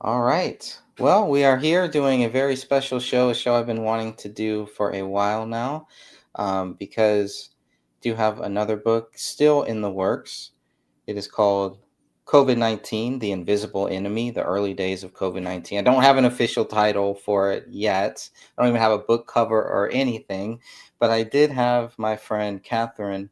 All right. Well, we are here doing a very special show, a show I've been wanting to do for a while now, because I do have another book still in the works. It is called COVID-19, The Invisible Enemy, the early days of COVID-19. I don't have an official title for it yet. I don't even have a book cover or anything, but I did have my friend Catherine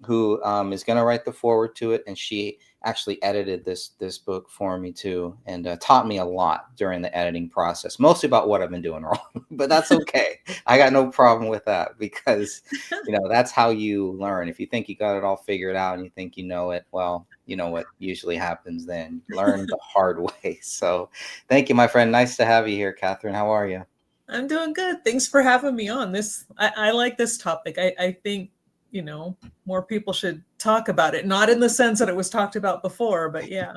who is going to write the forward to it, and she actually edited this book for me too, and taught me a lot during the editing process, mostly about what I've been doing wrong. But that's okay. I got no problem with that because that's how you learn. If you think you got it all figured out and you think you know it, well, you know what usually happens then. Learn the hard way. So, thank you, my friend. Nice to have you here, Catherine. How are you? I'm doing good. Thanks for having me on. I like this topic. I think, you know, more people should talk about it. Not in the sense that it was talked about before, but yeah.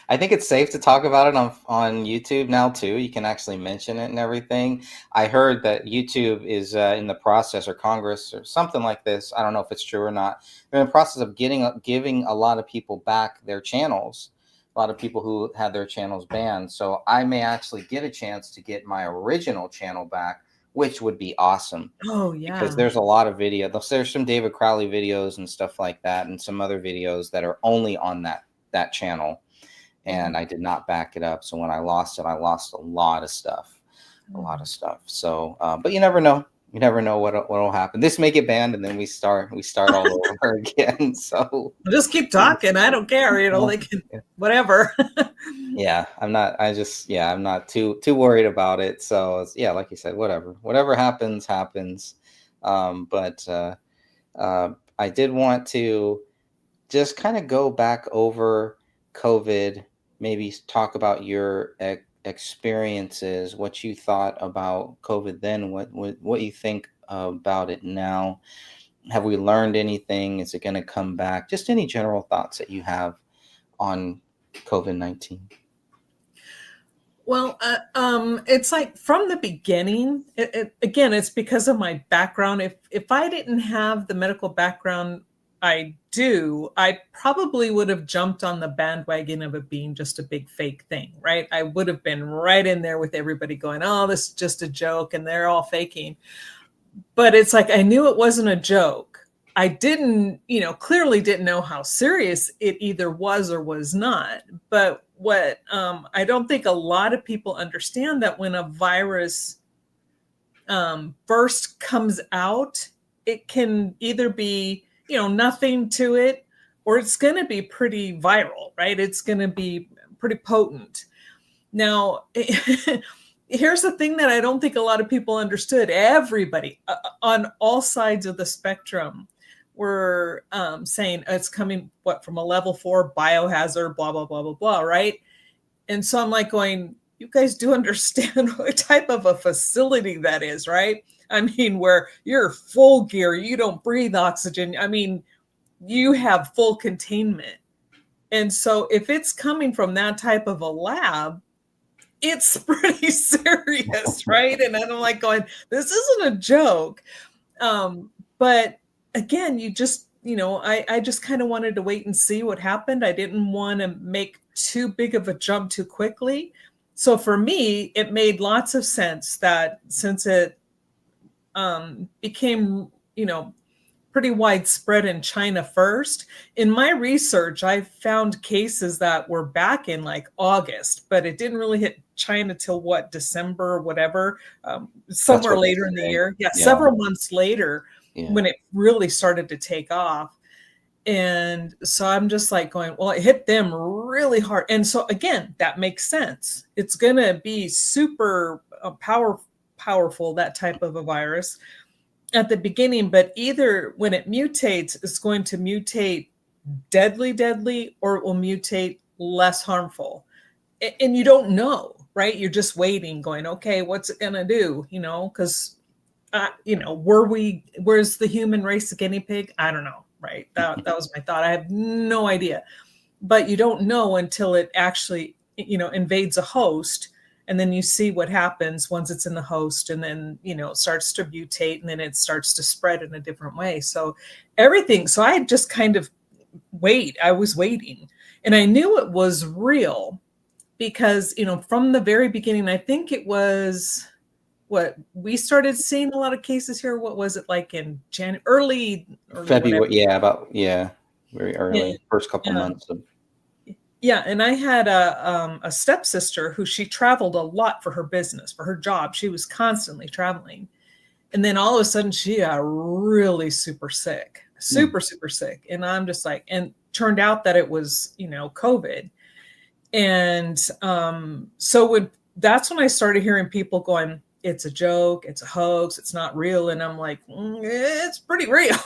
I think it's safe to talk about it on YouTube now too. You can actually mention it and everything. I heard that YouTube is in the process, or Congress, or something like this. I don't know if it's true or not. They're in the process of giving a lot of people back their channels. A lot of people who had their channels banned. So I may actually get a chance to get my original channel back, which would be awesome Oh, because yeah. there's a lot of there's some David Crowley videos and stuff like that, and some other videos that are only on that channel, Mhm. and I did not back it up. So when I lost it, I lost a lot of stuff, a lot Mhm. of stuff. So, but you never know. You never know what'll happen. This may get banned, and then we start all over again. So, Just keep talking. I don't care. You know, they can, whatever. yeah, I'm not. I'm not too worried about it. So, yeah, like you said, whatever happens, happens. But I did want to just kind of go back over COVID, maybe talk about your experiences, what you thought about COVID then, what you think about it now. Have we learned anything? Is it going to come back? Just any general thoughts that you have on COVID-19. Well, it's like from the beginning. Again, it's because of my background. If I didn't have the medical background I do, I probably would have jumped on the bandwagon of it being just a big fake thing, right? I would have been right in there with everybody going, "Oh, this is just a joke," and they're all faking. But it's like I knew it wasn't a joke. I didn't, clearly didn't know how serious it either was or was not. But what I don't think a lot of people understand that when a virus first comes out, it can either be, nothing to it, or it's going to be pretty viral, right? It's going to be pretty potent. Now, here's the thing that I don't think a lot of people understood. Everybody on all sides of the spectrum were saying it's coming, from a level 4 biohazard, blah, blah, blah, blah, blah, right? And so I'm like going, you guys do understand what type of a facility that is, right? I mean, where you're full gear, you don't breathe oxygen. I mean, you have full containment. And so if it's coming from that type of a lab, it's pretty serious, right? And I'm like going, this isn't a joke. But again, I just kind of wanted to wait and see what happened. I didn't want to make too big of a jump too quickly. So for me, it made lots of sense that since it became, pretty widespread in China first. In my research, I found cases that were back in like August, but it didn't really hit China till what, December, or whatever, That's somewhere what they later in the say. year. Yeah, Yeah, several months later yeah. when it really started to take off. And so I'm just like going, well, it hit them really hard. And so again, that makes sense. It's going to be super powerful, that type of a virus at the beginning, but either when it mutates, it's going to mutate deadly, or it will mutate less harmful. And you don't know, right? You're just waiting, going, okay, what's it going to do? Because, where's the human race a guinea pig? I don't know, right? That was my thought. I have no idea. But you don't know until it actually, invades a host, and then you see what happens once it's in the host, and then it starts to mutate, and then it starts to spread in a different way. So I just kind of I was waiting, and I knew it was real. because, from the very beginning, I think it was what we started seeing a lot of cases here. What was it like in early whatever? February, yeah, very Yeah, early, first couple yeah, months of. yeah. And I had a stepsister who she traveled a lot for her business, for her job. She was constantly traveling, and then all of a sudden she got really Hmm. super sick. And I'm just like, and turned out that it was, COVID. And so that's when I started hearing people going, it's a joke, it's a hoax, it's not real. And I'm like, it's pretty real,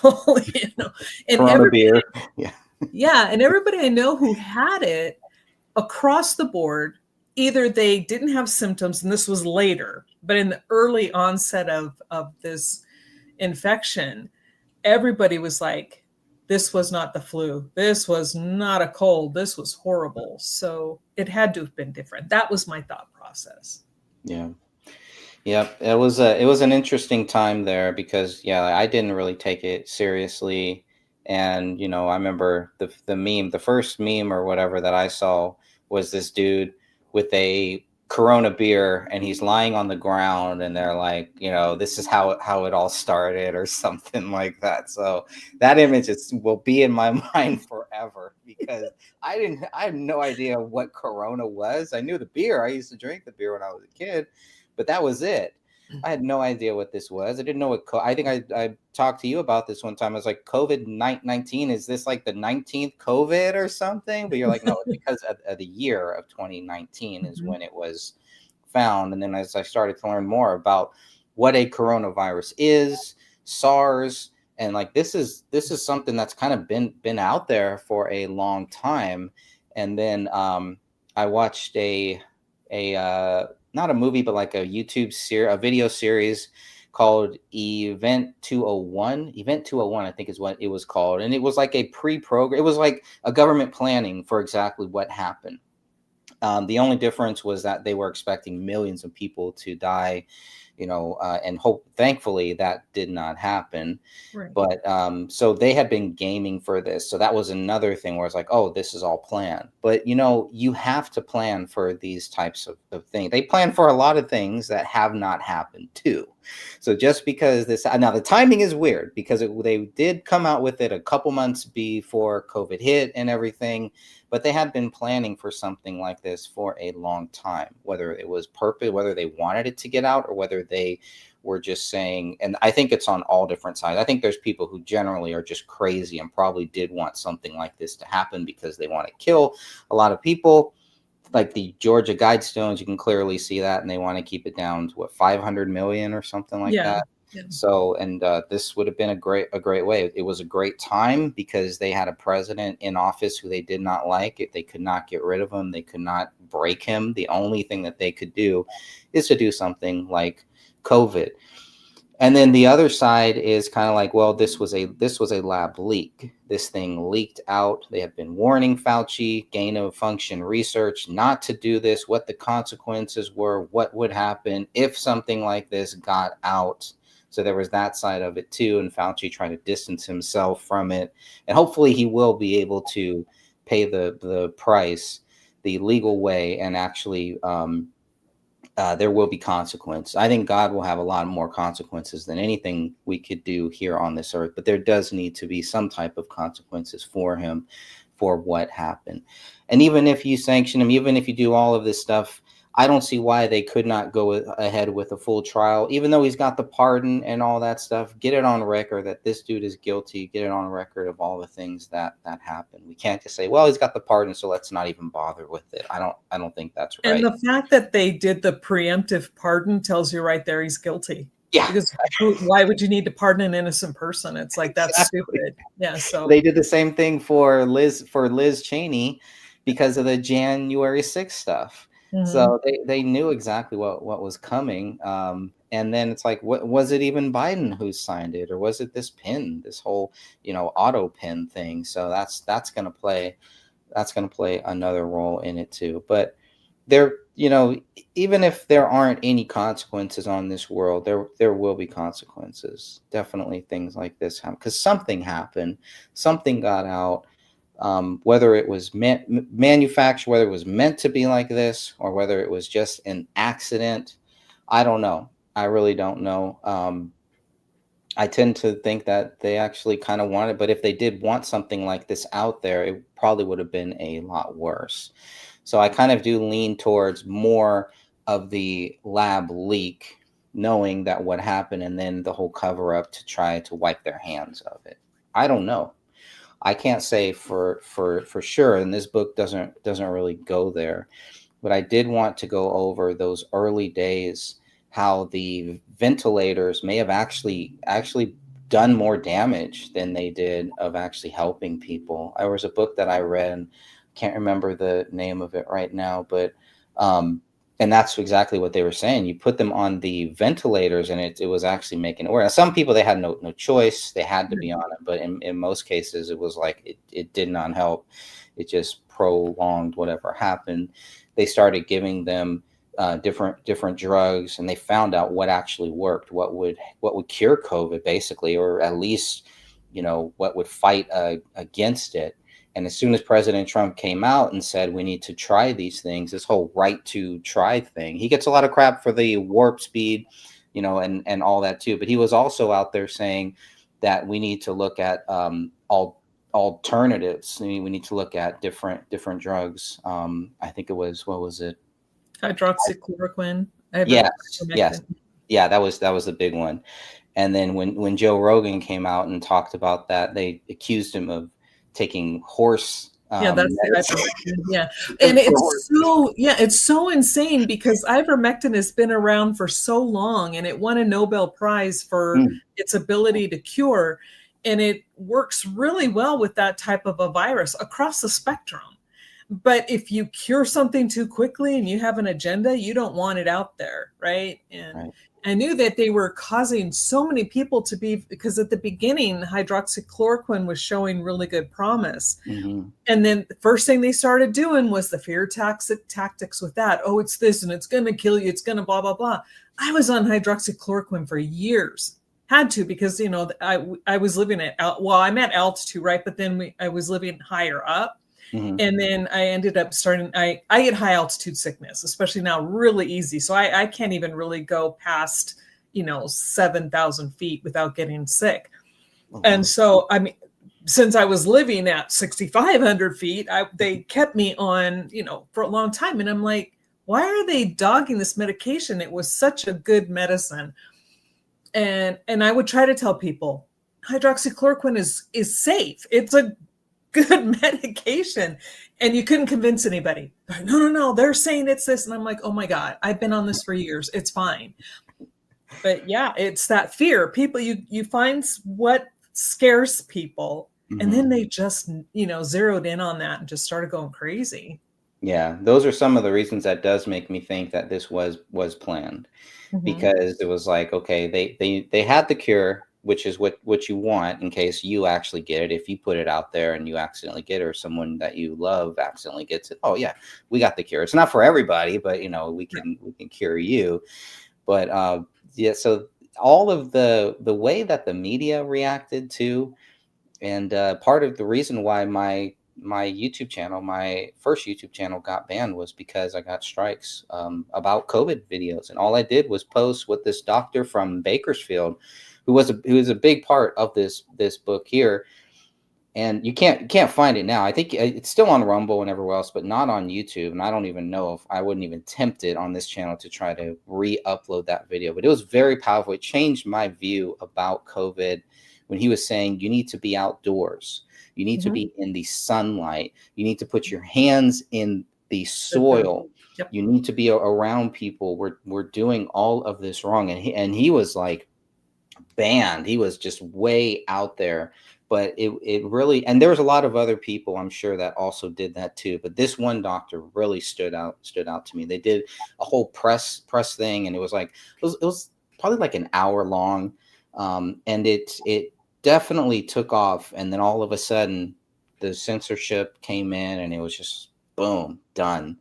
you know. And Corona everybody, beer. Yeah. yeah, and everybody I know who had it across the board, either they didn't have symptoms, and this was later, but in the early onset of this infection, everybody was like, this was not the flu. This was not a cold. This was horrible. So it had to have been different. That was my thought process. Yeah. Yep, it was an interesting time there because yeah, I didn't really take it seriously, and I remember the meme, the first meme or whatever that I saw was this dude with a Corona beer and he's lying on the ground and they're like, this is how it all started or something like that. So that image will be in my mind forever because I had no idea what Corona was. I knew the beer. I used to drink the beer when I was a kid, but that was it. I had no idea what this was. I didn't know what. I think I talked to you about this one time. I was like, COVID-19. Is this like the 19th COVID or something? But you're like, no, it's because of the year of 2019 is Mhm. when it was found. And then as I started to learn more about what a coronavirus is, SARS, and like this is something that's kind of been out there for a long time. And then I watched a not a movie, but like a a video series called Event 201. Event 201, I think is what it was called. And it was like a pre-program. It was like a government planning for exactly what happened. The only difference was that they were expecting millions of people to die, and thankfully that did not happen. Right. But so they had been gaming for this. So that was another thing where it's like, oh, this is all planned. But you have to plan for these types of things. They plan for a lot of things that have not happened too. So just because now the timing is weird because they did come out with it a couple months before COVID hit and everything, but they had been planning for something like this for a long time, whether it was purpose, whether they wanted it to get out or whether they were just saying, and I think it's on all different sides. I think there's people who generally are just crazy and probably did want something like this to happen because they want to kill a lot of people. Like the Georgia Guidestones, you can clearly see that, and they want to keep it down to 500 million or something like Yeah. that. Yeah. So, and this would have been a great way. It was a great time because they had a president in office who they did not like. They could not get rid of him. They could not break him. The only thing that they could do is to do something like COVID. And then the other side is kind of like, well, this was a lab leak. This thing leaked out. They have been warning Fauci, gain of function research, not to do this, what the consequences were, what would happen if something like this got out. So there was that side of it too, and Fauci trying to distance himself from it. And hopefully he will be able to pay the price the legal way and actually there will be consequence. I think God will have a lot more consequences than anything we could do here on this earth, but there does need to be some type of consequences for him for what happened. And even if you sanction him, even if you do all of this stuff, I don't see why they could not go ahead with a full trial, even though he's got the pardon and all that stuff. Get it on record that this dude is guilty. Get it on record of all the things that happened. We can't just say, well, he's got the pardon, so let's not even bother with it. I don't think that's And right. the fact that they did the preemptive pardon tells you right there he's guilty. Yeah, Because why would you need to pardon an innocent person? It's like, that's exactly. stupid. Yeah. So, They did the same thing for Liz Cheney because of the January 6th stuff. mhm. So they knew exactly what was coming. And then it's like, what was it even Biden who signed it, or was it this whole auto pin thing? So that's gonna play another role in it too. But there, even if there aren't any consequences on this world, there will be consequences. Definitely things like this happen because something happened, something got out. Whether it was manufactured, whether it was meant to be like this, or whether it was just an accident, I don't know. I really don't know. I tend to think that they actually kind of wanted, but if they did want something like this out there, it probably would have been a lot worse. So I kind of do lean towards more of the lab leak, knowing that what happened, and then the whole cover up to try to wipe their hands of it. I don't know. I can't say for sure, and this book doesn't really go there. But I did want to go over those early days, how the ventilators may have actually done more damage than they did of actually helping people. There was a book that I read, can't remember the name of it right now, but and that's exactly what they were saying. You put them on the ventilators, and it was actually making it worse. Some people, they had no choice; they had to be on it. But in most cases, it was like it did not help. It just prolonged whatever happened. They started giving them different drugs, and they found out what actually worked, what would cure COVID, basically, or at least what would fight against it. And as soon as President Trump came out and said we need to try these things, this whole right to try thing, he gets a lot of crap for the warp speed, and all that too. But he was also out there saying that we need to look at alternatives. I mean, we need to look at different drugs. I think it was, what was it? Hydroxychloroquine. Yes, yes, yeah. That was the big one. And then when Joe Rogan came out and talked about that, they accused him of taking horse. Yeah, that's ivermectin. Yeah, and it's so insane because ivermectin has been around for so long, and it won a Nobel Prize for its ability to cure, and it works really well with that type of a virus across the spectrum. But if you cure something too quickly and you have an agenda, you don't want it out there, right? And I knew that they were causing so many people to be, because at the beginning, hydroxychloroquine was showing really good promise. Mm-hmm. And then the first thing they started doing was the fear tactics with that. Oh, it's this and it's going to kill you. It's going to blah, blah, blah. I was on hydroxychloroquine for years. Had to, because, I was living I'm at altitude, right? But then I was living higher up. Mm-hmm. And then I ended up I get high altitude sickness, especially now, really easy. So I can't even really go past, 7,000 feet without getting sick. Oh, wow. And so, I mean, since I was living at 6,500 feet, they kept me on, for a long time. And I'm like, why are they dogging this medication? It was such a good medicine. And I would try to tell people hydroxychloroquine is safe. It's a good medication. And you couldn't convince anybody. No, they're saying it's this. And I'm like, oh my God, I've been on this for years. It's fine. But yeah, it's that fear. People, you find what scares people. Mm-hmm. And then they just, zeroed in on that and just started going crazy. Yeah, those are some of the reasons that does make me think that this was planned. Mm-hmm. Because it was like, okay, they had the cure, which is what you want in case you actually get it. If you put it out there and you accidentally get it, or someone that you love accidentally gets it, oh yeah, we got the cure. It's not for everybody, but we can cure you. But yeah, so all of the way that the media reacted to, and part of the reason why my YouTube channel, my first YouTube channel, got banned was because I got strikes about COVID videos, and all I did was post what this doctor from Bakersfield, who was a big part of this book here, and you can't find it now. I think it's still on Rumble and everywhere else, but not on YouTube. And I don't even know if I wouldn't even tempt it on this channel to try to re-upload that video. But it was very powerful. It changed my view about COVID when he was saying you need to be outdoors, you need to be in the sunlight, you need to put your hands in the soil. Yep. You need to be around people. We're doing all of this wrong, and he was like banned. He was just way out there. But it really, and there was a lot of other people, I'm sure, that also did that too. But this one doctor really stood out to me. They did a whole press thing, and it was probably like an hour long, and it definitely took off. And then all of a sudden, the censorship came in, and it was just boom, done.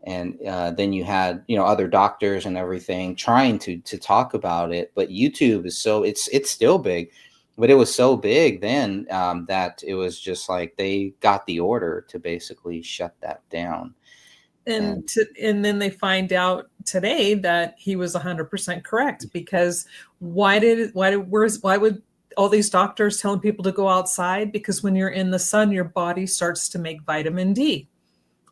And then you had other doctors and everything trying to talk about it, but YouTube is it's still big. but it was so big then, that it was just like they got the order to basically shut that down. And And then they find out today that he was 100% correct, because why would all these doctors telling people to go outside? Because when you're in the sun, your body starts to make vitamin D.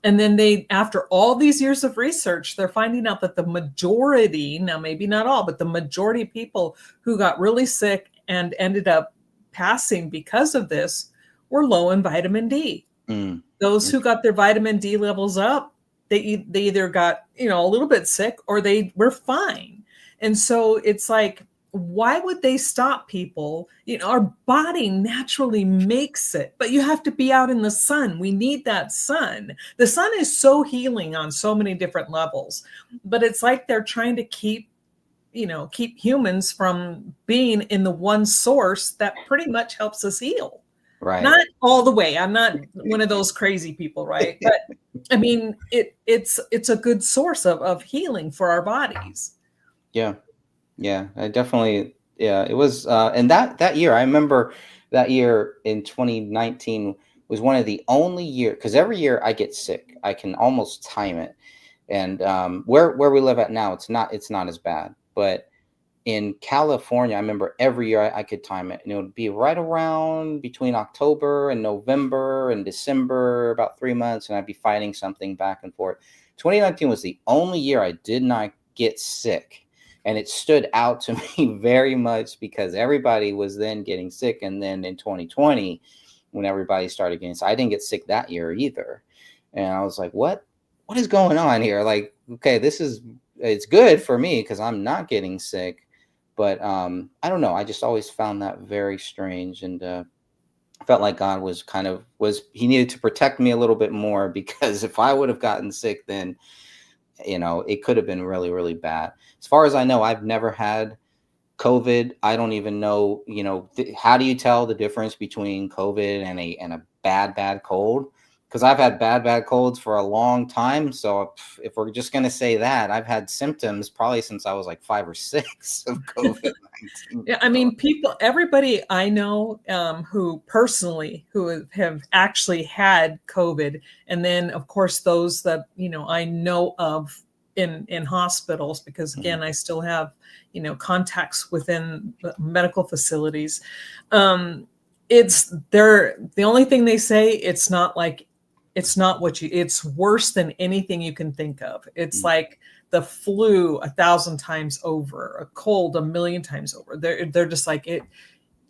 And then they, after all these years of research, they're finding out that the majority, now maybe not all, but the majority of people who got really sick and ended up passing because of this were low in vitamin D. mm, Those who got their vitamin D levels up, they either got, a little bit sick, or they were fine. And so it's like, why would they stop people? Our body naturally makes it, but you have to be out in the sun. We need that sun. The sun is so healing on so many different levels, but it's like they're trying to keep humans from being in the one source that pretty much helps us heal. right. Not all the way. I'm not one of those crazy people, right? But I mean, it's a good source of healing for our bodies. Yeah. Yeah, I definitely. Yeah, it was. And that year, I remember that year in 2019 was one of the only year, because every year I get sick. I can almost time it. And where we live at now, it's not as bad. But in California, I remember every year I could time it, and it would be right around between October and November and December, about 3 months, and I'd be fighting something back and forth. 2019 was the only year I did not get sick, and it stood out to me very much because everybody was then getting sick, and then in 2020, when everybody started getting sick, I didn't get sick that year either, and I was like, what is going on here? Like, okay, it's good for me because I'm not getting sick. But I don't know. I just always found that very strange, and felt like God was he needed to protect me a little bit more, because if I would have gotten sick, then it could have been really, really bad. As far as I know, I've never had COVID. I don't even know. How do you tell the difference between COVID and a bad cold? Because I've had bad colds for a long time. So if we're just going to say that, I've had symptoms probably since I was like 5 or 6 of COVID-19. Yeah, I mean, everybody I know who have actually had COVID, and then of course those that I know of in hospitals, because again, I still have contacts within medical facilities. The only thing they say, it's not it's worse than anything you can think of. It's like the flu 1,000 times over, a cold 1,000,000 times over. They're just like it.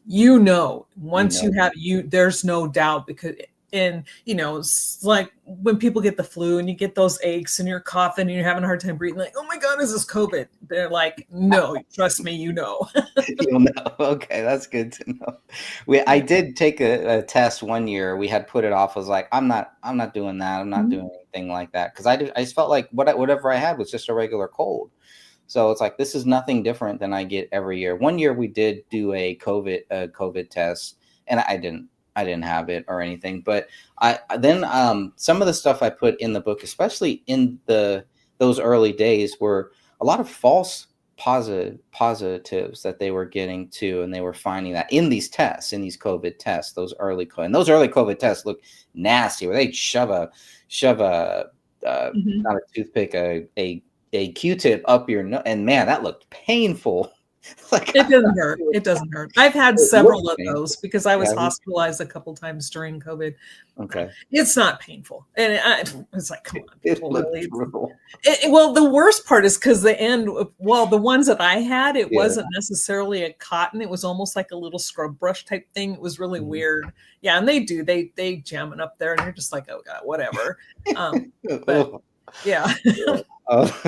Once you have there's no doubt, because it's like when people get the flu and you get those aches and you're coughing and you're having a hard time breathing, like, oh my God, is this COVID? They're like, no, trust me, You'll know. Okay, that's good to know. I did take a test one year. We had put it off. I was like, I'm not doing that. I'm not doing anything like that, because I just felt like whatever I had was just a regular cold. So it's like, this is nothing different than I get every year. One year we did do a COVID test, and I didn't have it or anything. But some of the stuff I put in the book, especially in those early days, were a lot of false positives that they were getting to, and they were finding that in these COVID tests, those early COVID tests look nasty, where they'd shove a not a toothpick, a Q-tip up your nose, and man, that looked painful. Like, it doesn't hurt. It doesn't hurt. I've had several of those because I was hospitalized a couple times during COVID. Okay. It's not painful. And it's like, come on. It looked brutal. Well, the worst part is because the ones that I had, it wasn't necessarily a cotton. It was almost like a little scrub brush type thing. It was really weird. Yeah, and they jam it up there, and you're just like, oh God, whatever. But yeah.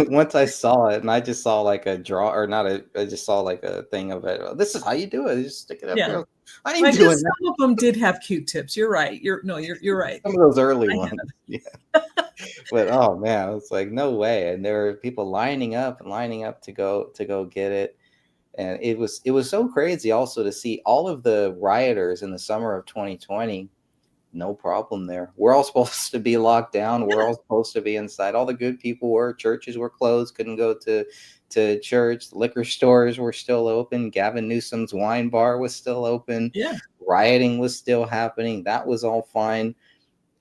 Once I saw it, and I just saw like I just saw like a thing of it. Oh, this is how you do it. You just stick it up there. I ain't doing that. Some of them did have Q-tips. You're right. You're right. Some of those early ones. Yeah. But oh man, it's like, no way. And there were people lining up to go get it. And it was so crazy also to see all of the rioters in the summer of 2020 no problem there. We're all supposed to be locked down. We're all supposed to be inside. All the good people were. Churches were closed. Couldn't go to church. Liquor stores were still open. Gavin Newsom's wine bar was still open. Yeah. Rioting was still happening. That was all fine.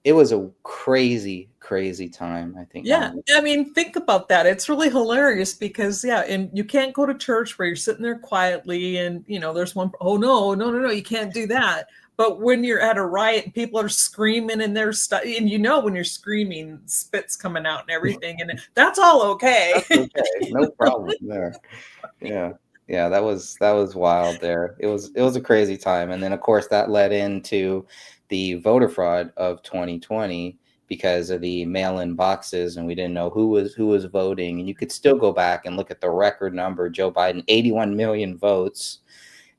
It was a crazy, crazy time, I think. Yeah. Now, I mean, think about that. It's really hilarious because, yeah, and you can't go to church where you're sitting there quietly and, there's one, oh, no, no, no, no, you can't do that. But when you're at a riot and people are screaming and they're and when you're screaming, spit's coming out and everything, and that's all okay. that's okay. No problem there. Yeah. Yeah, that was wild there. It was a crazy time. And then of course that led into the voter fraud of 2020 because of the mail-in boxes, and we didn't know who was voting. And you could still go back and look at the record number. Joe Biden, 81 million votes.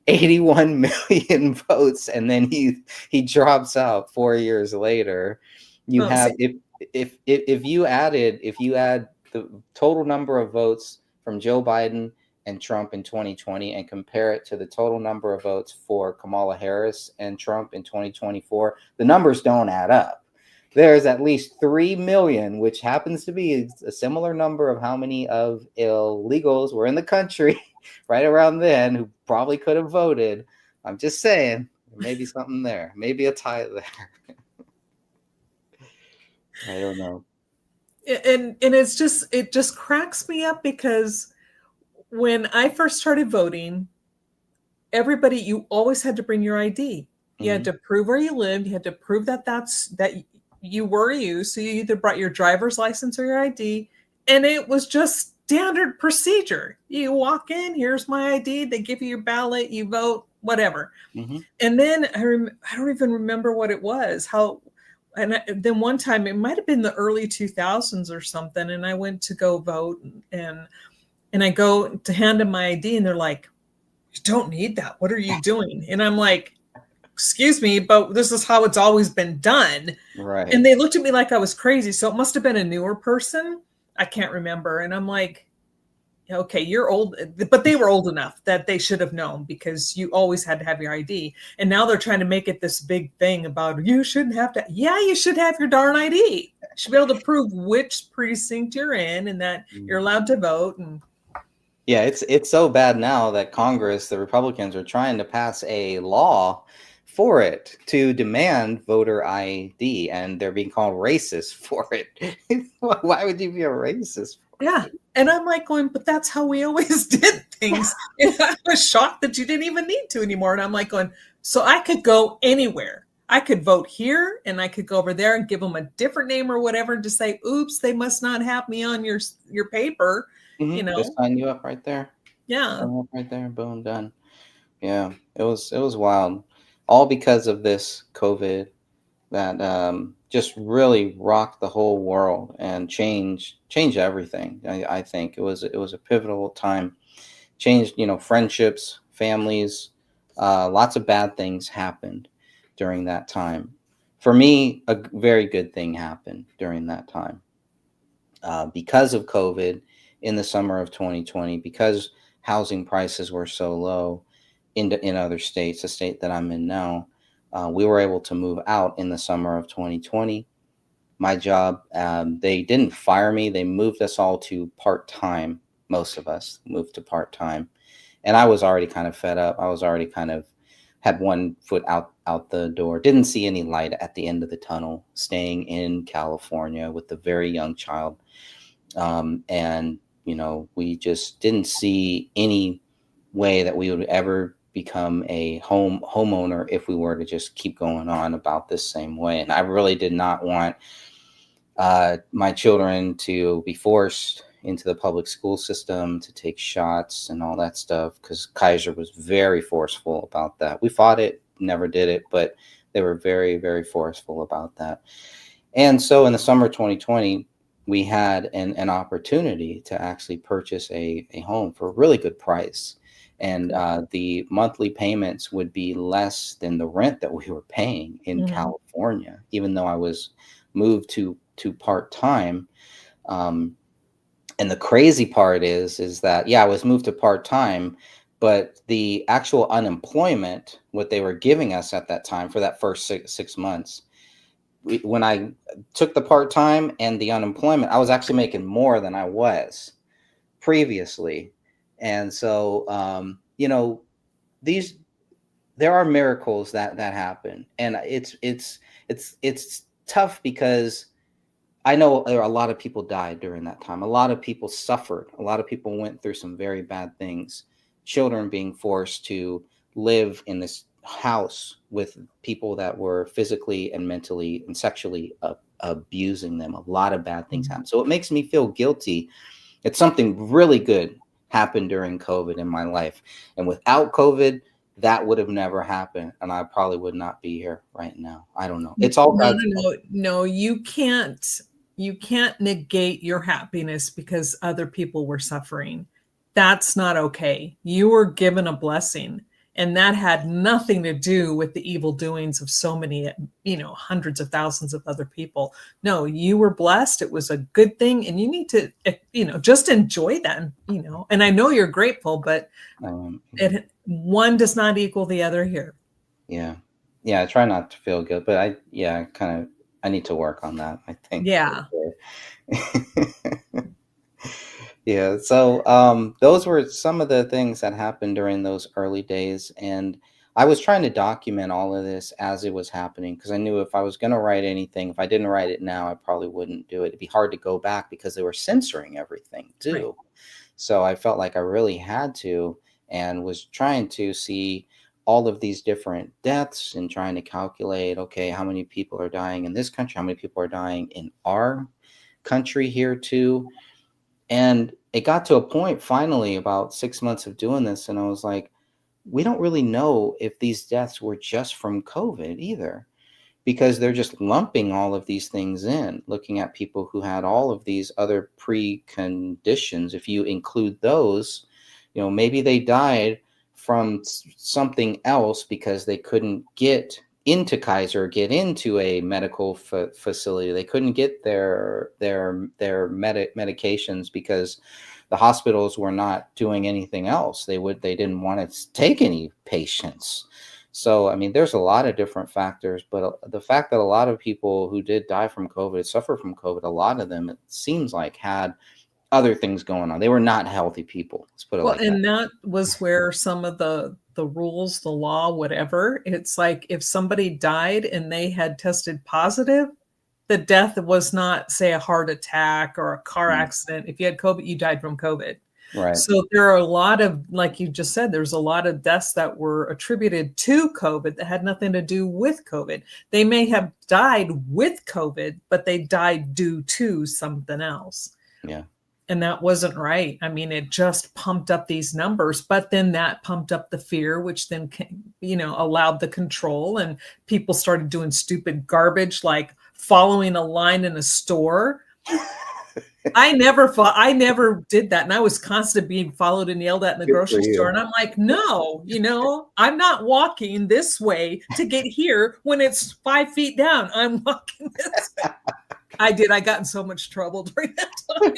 81 million votes, and then he drops out 4 years later. You Oh, have see, if you add the total number of votes from Joe Biden and Trump in 2020 and compare it to the total number of votes for Kamala Harris and Trump in 2024, the numbers don't add up. There's at least 3 million, which happens to be a similar number of how many of illegals were in the country right around then who probably could have voted. I'm just saying, maybe something there, maybe a tie there. I don't know. and it just cracks me up because when I first started voting, everybody, you always had to bring your ID. You had Mm-hmm. to prove where you lived. You had to prove that you were you. So you either brought your driver's license or your ID, and it was just standard procedure. You walk in, here's my ID. They give you your ballot, you vote, whatever. Mm-hmm. And then I don't even remember what it was. Then one time it might have been the early 2000s or something, and I went to go vote, and I go to hand them my ID, and they're like, "You don't need that. What are you doing?" And I'm like, "Excuse me, but this is how it's always been done." Right. And they looked at me like I was crazy. So it must have been a newer person. I can't remember. And I'm like, okay, you're old, but they were old enough that they should have known because you always had to have your ID. And now they're trying to make it this big thing about you shouldn't have to. Yeah, you should have your darn ID. You should be able to prove which precinct you're in and that you're allowed to vote. And Yeah, it's so bad now that Congress, the Republicans, are trying to pass a law for it to demand voter ID, and they're being called racist for it. Why would you be a racist for yeah. it? And I'm like going, but that's how we always did things. And I was shocked that you didn't even need to anymore. And I'm like going, so I could go anywhere. I could vote here and I could go over there and give them a different name or whatever and just say, oops, they must not have me on your paper, Just sign you up right there. Yeah. Sign up right there. Boom, done. Yeah, it was wild, all because of this COVID that just really rocked the whole world and changed everything. I think it was a pivotal time. Changed, friendships, families. Lots of bad things happened during that time. For me, a very good thing happened during that time because of COVID in the summer of 2020, because housing prices were so low in other states, the state that I'm in now. We were able to move out in the summer of 2020. My job, they didn't fire me. They moved us all to part-time. Most of us moved to part-time. And I was already kind of fed up. I was already kind of had one foot out the door. Didn't see any light at the end of the tunnel, staying in California with a very young child. And, we just didn't see any way that we would ever become a homeowner if we were to just keep going on about this same way. And I really did not want my children to be forced into the public school system to take shots and all that stuff, because Kaiser was very forceful about that. We fought it, never did it, but they were very, very forceful about that. And so in the summer 2020, we had an opportunity to actually purchase a home for a really good price. And the monthly payments would be less than the rent that we were paying in California, even though I was moved to part-time. And the crazy part is that, yeah, I was moved to part-time, but the actual unemployment, what they were giving us at that time for that first six months, when I took the part-time and the unemployment, I was actually making more than I was previously. And so, these there are miracles that happen, and it's tough because I know a lot of people died during that time. A lot of people suffered. A lot of people went through some very bad things. Children being forced to live in this house with people that were physically and mentally and sexually abusing them. A lot of bad things happened. So it makes me feel guilty. It's something really good happened during COVID in my life. And without COVID, that would have never happened. And I probably would not be here right now. I don't know. It's all No, God's no, fault. no, no. You can't negate your happiness because other people were suffering. That's not okay. You were given a blessing, and that had nothing to do with the evil doings of so many, hundreds of thousands of other people. No, you were blessed. It was a good thing, and you need to, just enjoy that. And I know you're grateful, but Yeah. one does not equal the other here. Yeah. Yeah, I try not to feel good, but I need to work on that, I think. Yeah. Yeah, so those were some of the things that happened during those early days, and I was trying to document all of this as it was happening because I knew if I was going to write anything, if I didn't write it now, I probably wouldn't do it. It'd be hard to go back because they were censoring everything Right. too. So I felt like I really had to, and was trying to see all of these different deaths and trying to calculate, okay, how many people are dying in this country, how many people are dying in our country here too. And it got to a point finally about 6 months of doing this, and I was like, we don't really know if these deaths were just from COVID either, because they're just lumping all of these things in, looking at people who had all of these other preconditions. If you include those, maybe they died from something else because they couldn't get into Kaiser, get into a medical facility. They couldn't get their medications because the hospitals were not doing anything else. They didn't want to take any patients. So, I mean, there's a lot of different factors, but the fact that a lot of people who did die from COVID, suffer from COVID, a lot of them, it seems like, had other things going on. They were not healthy people. Let's put it Well, like that. and that was where some of the rules, the law, whatever, it's like if somebody died and they had tested positive, the death was not, say, a heart attack or a car Mm, accident. If you had COVID, you died from COVID. right. So there are a lot of, like you just said, there's a lot of deaths that were attributed to COVID that had nothing to do with COVID. They may have died with COVID, but they died due to something else. Yeah. And that wasn't right. I mean, it just pumped up these numbers, but then that pumped up the fear, which then, allowed the control, and people started doing stupid garbage like following a line in a store. I never did that. And I was constantly being followed and yelled at in the Good for grocery store. you. And I'm like, no, I'm not walking this way to get here when it's 5 feet down. I'm walking this way. I did. I got in so much trouble during that time.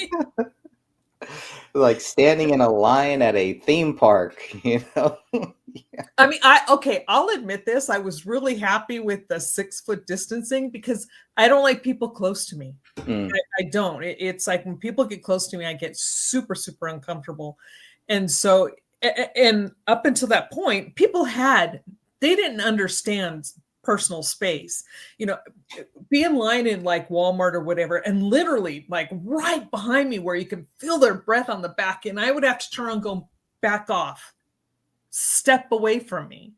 Like standing in a line at a theme park, I mean, I'll admit this. I was really happy with the 6 foot distancing because I don't like people close to me. Mm, I don't. It's like when people get close to me, I get super, super uncomfortable. And so, and up until that point, they didn't understand personal space. Be in line in like Walmart or whatever, and literally like right behind me where you can feel their breath on the back, and I would have to turn and go back off, step away from me.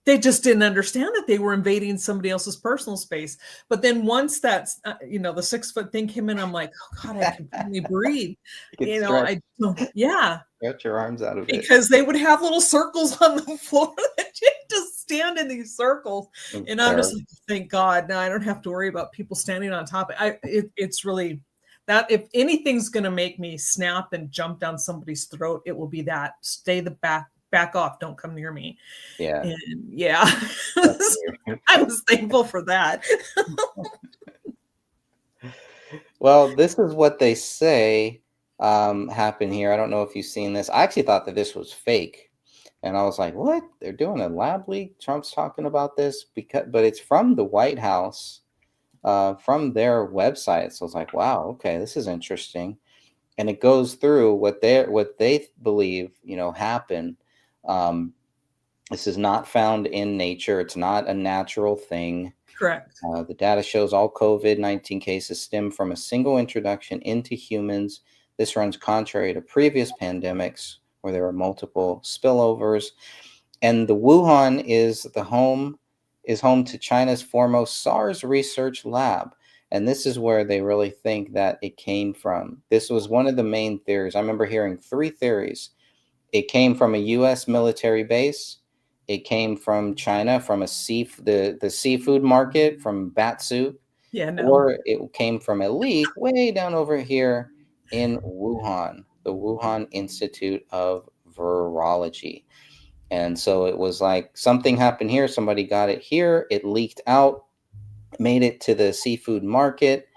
They just didn't understand that they were invading somebody else's personal space. But then once that's, the 6 foot thing came in, I'm like, oh God, I can finally breathe. you could stretch, Yeah, stretch your arms out of it. because they would have little circles on the floor that you had to stand in these circles. It's And I'm just terrible. like, thank God, now I don't have to worry about people standing on top. It's really that if anything's going to make me snap and jump down somebody's throat, it will be that. Stay the back off. Don't come near me. Yeah. And yeah, That's weird. I was thankful for that. Well, this is what they say happened here. I don't know if you've seen this. I actually thought that this was fake. And I was like, what? They're doing a lab leak? Trump's talking about this but it's from the White House, from their website. So I was like, wow, okay, this is interesting. And it goes through what they believe, happened. Um, this is not found in nature. It's not a natural thing. Correct. The data shows all COVID-19 cases stem from a single introduction into humans. This runs contrary to previous pandemics where there were multiple spillovers. And the Wuhan is home to China's foremost SARS research lab. And this is where they really think that it came from. This was one of the main theories. I remember hearing three theories. It came from a U.S. military base. It came from China, from the seafood market, from bat soup, Yeah, no. or it came from a leak way down over here in Wuhan, the Wuhan Institute of Virology. And so it was like something happened here, somebody got it here, it leaked out, made it to the seafood market,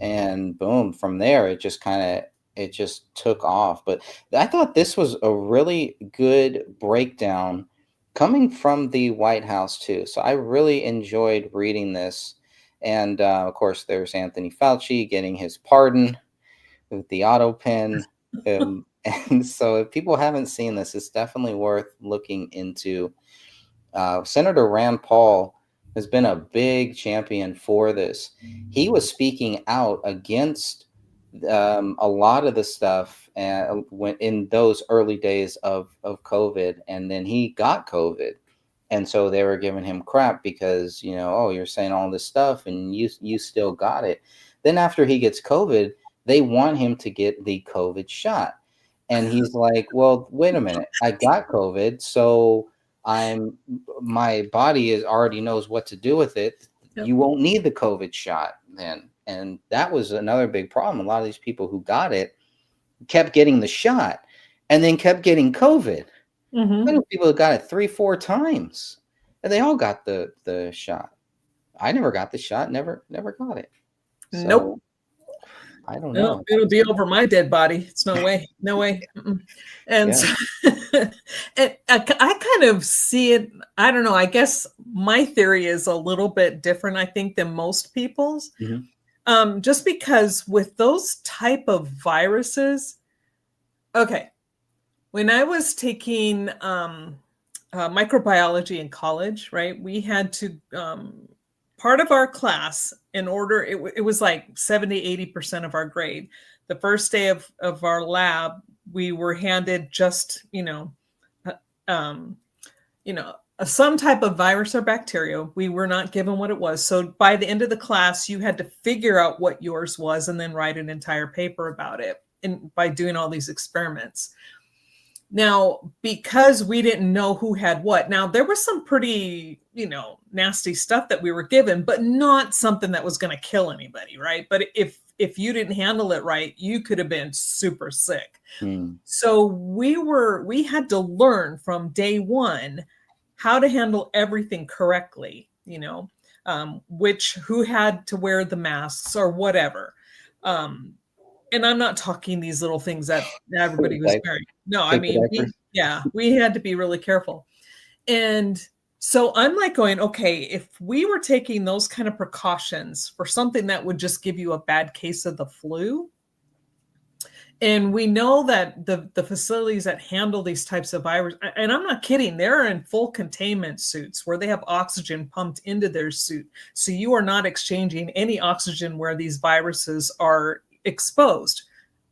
and boom, from there it just took off. But I thought this was a really good breakdown coming from the White House too. So I really enjoyed reading this. And of course, there's Anthony Fauci getting his pardon with the auto pen. And so if people haven't seen this, it's definitely worth looking into. Senator Rand Paul has been a big champion for this. He was speaking out against a lot of the stuff when in those early days of COVID, and then he got COVID, and so they were giving him crap because oh, you're saying all this stuff and you still got it. Then after he gets COVID, they want him to get the COVID shot, and he's like, well, wait a minute, I got COVID, so my body is already knows what to do with it. Yep. You won't need the COVID shot then. And that was another big problem. A lot of these people who got it kept getting the shot and then kept getting COVID. I know people got it 3-4 times, and they all got the shot. I never got the shot, never got it. So, nope. I don't No, know. it'll be over my dead body. It's no way. No way. And Yeah. and I kind of see it. I don't know. I guess my theory is a little bit different, I think, than most people's. Just because with those type of viruses, okay, when I was taking microbiology in college, right, we had to part of our class, in order, it was like 70-80% of our grade. The first day of our lab, we were handed just some type of virus or bacteria. We were not given what it was. So by the end of the class, you had to figure out what yours was and then write an entire paper about it, and by doing all these experiments. Now, because we didn't know who had what, now there was some pretty, nasty stuff that we were given, but not something that was going to kill anybody, right? But if you didn't handle it right, you could have been super sick. So we had to learn from day one how to handle everything correctly, who had to wear the masks or whatever. And I'm not talking these little things that everybody was wearing. No, I mean, we had to be really careful. And so I'm like going, okay, if we were taking those kind of precautions for something that would just give you a bad case of the flu, and we know that the facilities that handle these types of viruses, and I'm not kidding, they're in full containment suits where they have oxygen pumped into their suit. So you are not exchanging any oxygen where these viruses are exposed,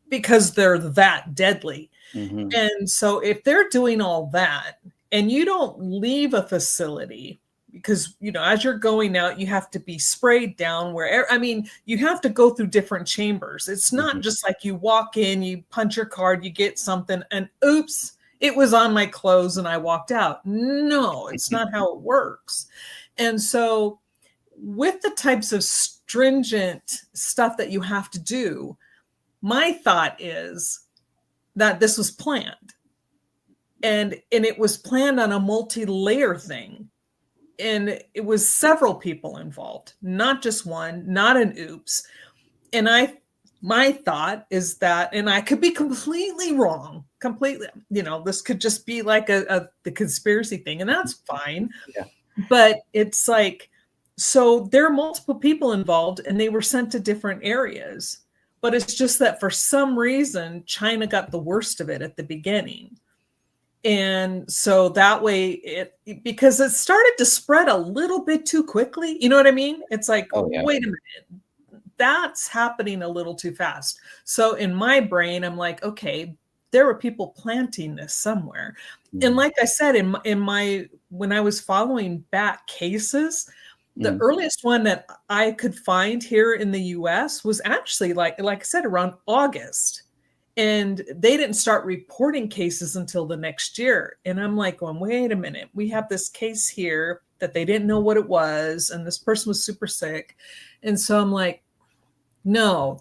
because they're that deadly. And so if they're doing all that and you don't leave a facility, because as you're going out, you have to be sprayed down you have to go through different chambers. It's not just like you walk in, you punch your card, you get something, and oops, it was on my clothes and I walked out. No, it's not how it works. And so with the types of stringent stuff that you have to do, my thought is that this was planned, and it was planned on a multi-layer thing, and it was several people involved, not just one, not an oops. And I my thought is that, and I could be completely wrong, completely, this could just be like the conspiracy thing, and that's fine. Yeah. But it's like, so there are multiple people involved and they were sent to different areas. But it's just that for some reason, China got the worst of it at the beginning. And so that way because it started to spread a little bit too quickly. You know what I mean? It's like, Oh, yeah. wait a minute, that's happening a little too fast. So in my brain, I'm like, okay, there were people planting this somewhere. Mm-hmm. And like I said, when I was following back cases, the earliest one that I could find here in the US was actually like I said, around August. And they didn't start reporting cases until the next year. And I'm like, going, wait a minute, we have this case here that they didn't know what it was. And this person was super sick. And so I'm like, no,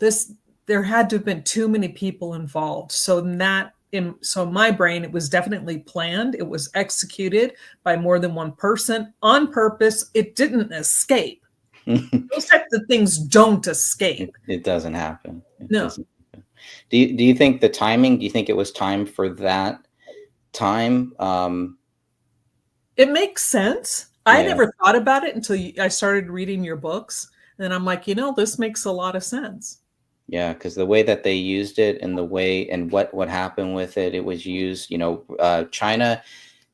there had to have been too many people involved. So in my brain, it was definitely planned. It was executed by more than one person on purpose. It didn't escape. Those types of things don't escape. It doesn't happen. No. Doesn't happen. Do you think the timing? Do you think it was time for that time? It makes sense. I never thought about it until I started reading your books, and I'm like, this makes a lot of sense. Yeah, because the way that they used it and the way and what happened with it, it was used. China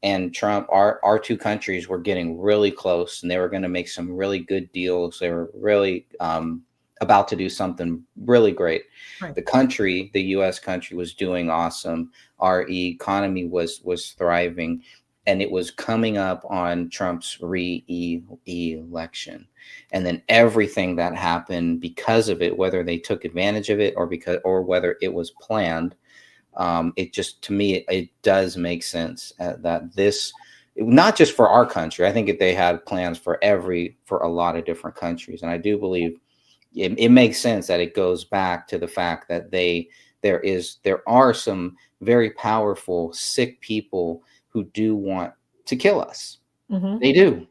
and Trump, our two countries were getting really close, and they were going to make some really good deals. They were really about to do something really great. Right. The U.S. country, was doing awesome. Our economy was thriving, and it was coming up on Trump's re-election. And then everything that happened because of it, whether they took advantage of it or whether it was planned, it just, to me, it does make sense that this, not just for our country, I think that they had plans for a lot of different countries. And I do believe it makes sense that it goes back to the fact that there are some very powerful, sick people who do want to kill us. Mm-hmm. They do.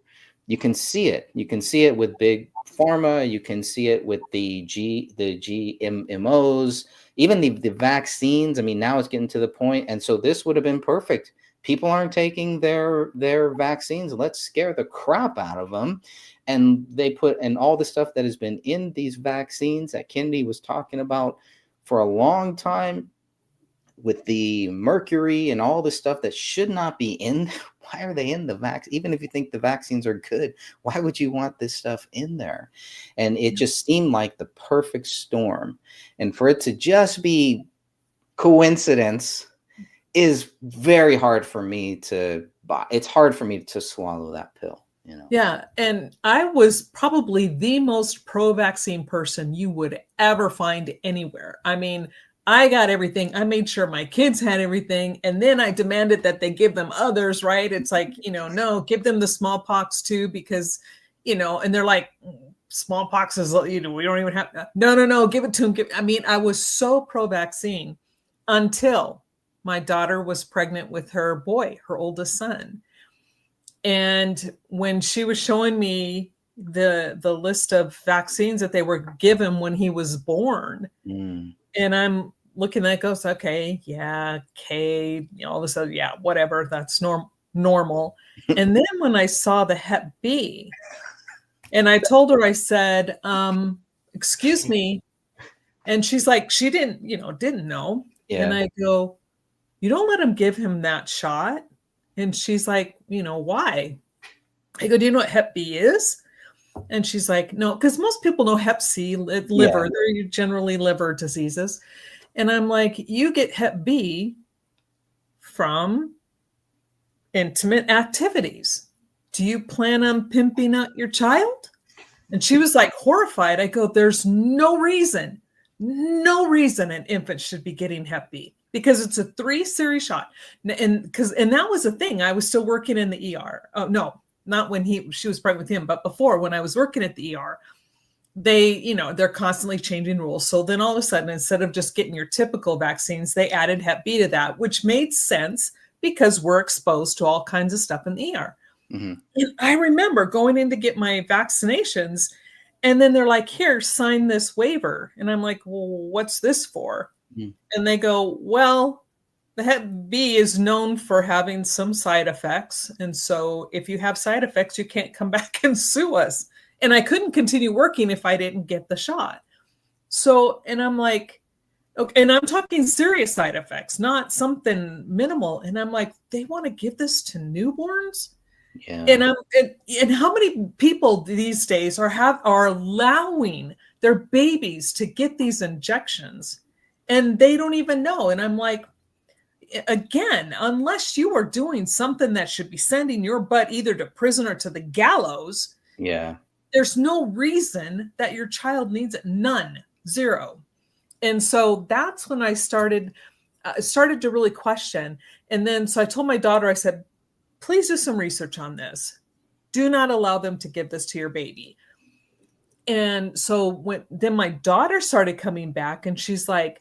You can see it. You can see it with big pharma. You can see it with the GMOs, even the vaccines. I mean, now it's getting to the point, and so this would have been perfect. People aren't taking their vaccines. Let's scare the crap out of them. And they put in all the stuff that has been in these vaccines that Kennedy was talking about for a long time, with the mercury and all the stuff that should not be in. Why are they in the vaccine? Even if you think the vaccines are good, why would you want this stuff in there? And it just seemed like the perfect storm. And for it to just be coincidence is very hard for me to buy. It's hard for me to swallow that pill. Yeah. And I was probably the most pro-vaccine person you would ever find anywhere. I mean, I got everything. I made sure my kids had everything. And then I demanded that they give them others, right? It's like, no, give them the smallpox too, because, and they're like, smallpox is, we don't even have, no, give it to them. I was so pro-vaccine until my daughter was pregnant with her boy, her oldest son. And when she was showing me the list of vaccines that they were given when he was born, and I'm looking at it, goes, okay, yeah, K, all this other, yeah, whatever, that's normal. And then when I saw the Hep B, and I told her, I said, excuse me, and she's like, she didn't know. Yeah. And I go, you don't let him give him that shot. And she's like, why? I go, do you know what Hep B is? And she's like, no, because most people know Hep C, liver. Yeah. They're generally liver diseases. And I'm like, you get Hep B from intimate activities. Do you plan on pimping out your child? And she was like horrified. I go, there's no reason an infant should be getting Hep B, because it's a 3-series shot. And that was the thing. I was still working in the ER. Oh, no, not when she was pregnant with him, but before, when I was working at the ER, they're constantly changing rules. So then all of a sudden, instead of just getting your typical vaccines, they added Hep B to that, which made sense because we're exposed to all kinds of stuff in the ER. Mm-hmm. And I remember going in to get my vaccinations, And then they're like, here, sign this waiver. And I'm like, well, what's this for? Mm. And they go, well, the Hep B is known for having some side effects. And so if you have side effects, you can't come back and sue us. And I couldn't continue working if I didn't get the shot. So, and I'm like, okay, and I'm talking serious side effects, not something minimal. And I'm like, they want to give this to newborns? Yeah. And how many people these days are allowing their babies to get these injections and they don't even know? And I'm like, again, unless you are doing something that should be sending your butt either to prison or to the gallows, Yeah. there's no reason that your child needs it. None. Zero. And so that's when I started to really question. And then so I told my daughter, I said, please do some research on this. Do not allow them to give this to your baby. And so then my daughter started coming back and she's like,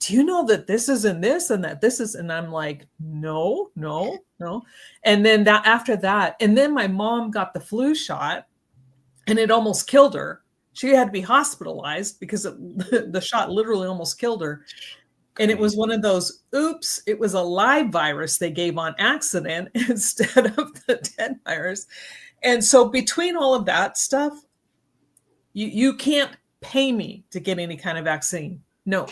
do you know that this is in this and that this is, and I'm like, no, no, no. And then that after that, and then my mom got the flu shot and it almost killed her. She had to be hospitalized because the shot literally almost killed her. And it was one of those, oops, it was a live virus they gave on accident instead of the dead virus. And so between all of that stuff, you can't pay me to get any kind of vaccine. No,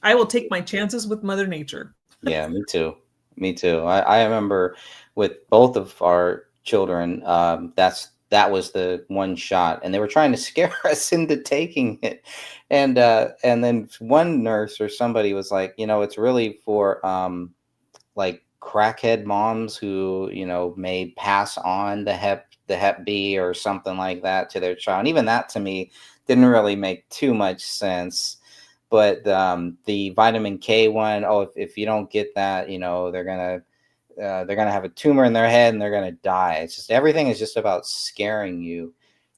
I will take my chances with Mother Nature. Yeah, me too. Me too. I remember with both of our children, that was the one shot, and they were trying to scare us into taking it. And then one nurse or somebody was like, it's really for like crackhead moms who, may pass on the Hep B or something like that to their child. And even that to me didn't really make too much sense. But the vitamin K one, oh, if you don't get that, they're gonna have a tumor in their head and they're gonna die. It's just everything is just about scaring you.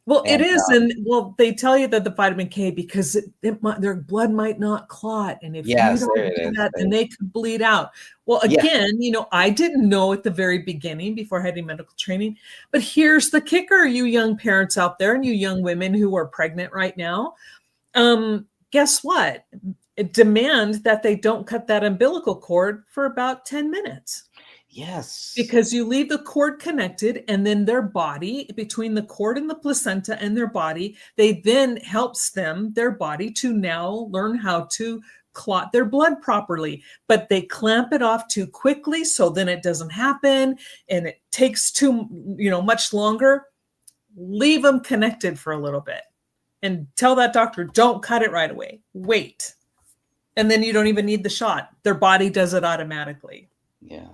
Well, it And is, and well, they tell you that the vitamin K because their blood might not clot, and if you yes, there don't it do is. that, then they could bleed out. Well, Yeah, again, I didn't know at the very beginning before I had any medical training, but here's the kicker, you young parents out there and you young women who are pregnant right now. Guess what? Demand that they don't cut that umbilical cord for about 10 minutes. yes, Because you leave the cord connected and then their body, between the cord and the placenta and their body, they then helps their body to now learn how to clot their blood properly. But they clamp it off too quickly, so then it doesn't happen and it takes too much longer. Leave them connected for a little bit and tell that doctor, don't cut it right away. Wait. And then you don't even need the shot. Their body does it automatically. yeah.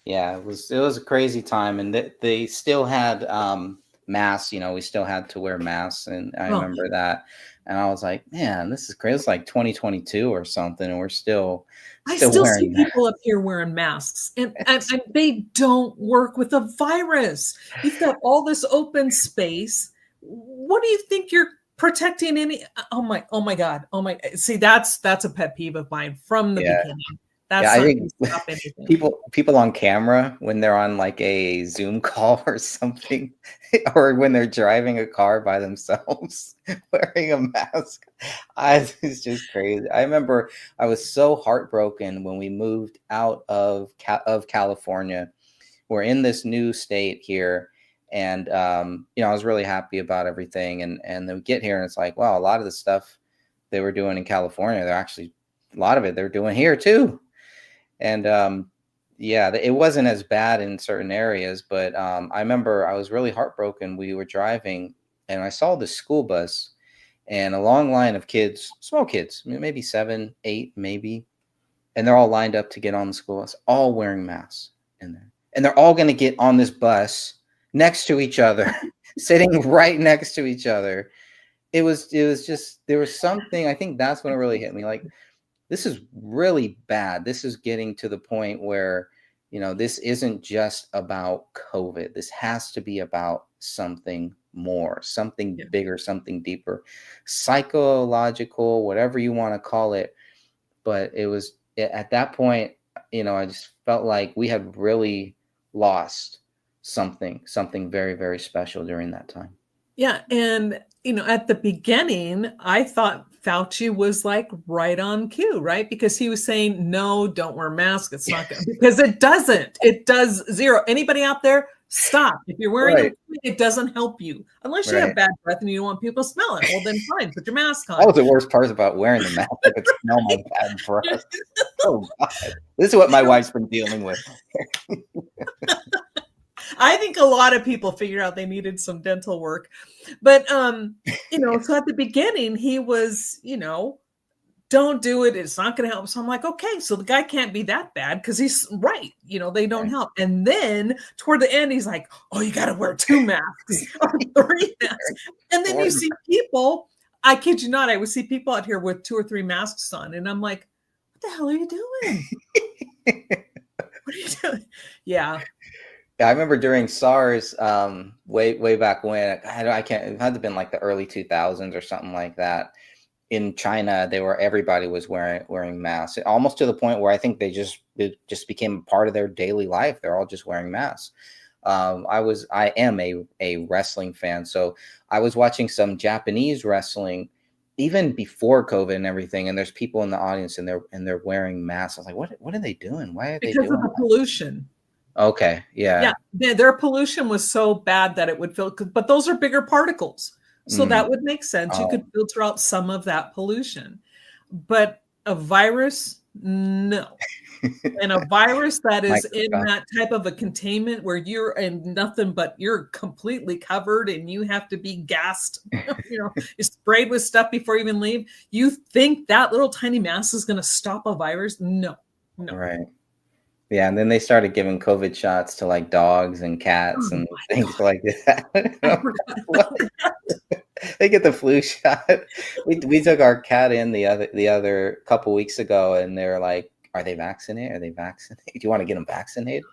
Yeah, it was a crazy time, and they still had masks. We still had to wear masks, and I Oh, remember that. And I was like, man, this is crazy. It's like 2022 or something, and we're still I still still see wearing people up here wearing masks, and they don't work with a virus. You've got all this open space. What do you think you're protecting? Oh my God. Oh my, see, that's a pet peeve of mine from the yeah. beginning. Yeah, That's I not going think to stop anything. people on camera when they're on like a Zoom call or something, or when they're driving a car by themselves wearing a mask, it's just crazy. I remember I was so heartbroken when we moved out of California. We're in this new state here, and I was really happy about everything, and then we get here and it's like, wow, a lot of the stuff they were doing in California, they're actually a lot of it they're doing here too. And yeah, it wasn't as bad in certain areas, but I remember I was really heartbroken. We were driving and I saw the school bus and a long line of kids, small kids, maybe 7, 8, maybe. And they're all lined up to get on the school bus, all wearing masks in there. And they're all going to get on this bus next to each other, sitting right next to each other. It was just, there was something, I think that's when it really hit me. Like, this is really bad. This is getting to the point where, this isn't just about COVID. This has to be about something more, something Yeah. bigger, something deeper, psychological, whatever you want to call it. But it was at that point, I just felt like we had really lost something very, very special during that time. Yeah, and at the beginning, I thought Fauci was like right on cue, right? Because he was saying, no, don't wear masks. It's not good. Because it doesn't. It does zero. Anybody out there, stop. If you're wearing Right. them, it doesn't help you. Unless you have Right. bad breath and you don't want people to smell it. Well, then fine, put your mask That on. was the worst part about wearing the mask. If it smelled like bad breath. Oh God. This is what my wife's been dealing with. I think a lot of people figured out they needed some dental work. But so at the beginning he was, don't do it. It's not going to help. So I'm like, okay, so the guy can't be that bad because he's right. They don't Right. help. And then toward the end, he's like, oh, you got to wear 2 masks or 3 masks. And then you see people, I kid you not, I would see people out here with 2 or 3 masks on. And I'm like, what the hell are you doing? What are you doing? Yeah. Yeah, I remember during SARS, way back when, I can't, it had to have been like the early 2000s or something like that. In China, everybody was wearing masks, almost to the point where I think it just became part of their daily life. They're all just wearing masks. I am a wrestling fan, so I was watching some Japanese wrestling even before COVID and everything, and there's people in the audience and they're wearing masks. I was like, what are they doing? Why are they Because of doing the pollution. that? Okay, yeah. Their pollution was so bad that it would filter, but those are bigger particles. So that would make sense. You could filter out some of that pollution. But a virus, no. And a virus that is in that type of a containment where you're in nothing but you're completely covered and you have to be gassed, you're sprayed with stuff before you even leave. You think that little tiny mask is going to stop a virus? No. Right. Yeah, and then they started giving COVID shots to like dogs and cats and things like that. They get the flu shot. We took our cat in the other couple weeks ago, and they're like, "Are they vaccinated? Are they vaccinated? Do you want to get them vaccinated?"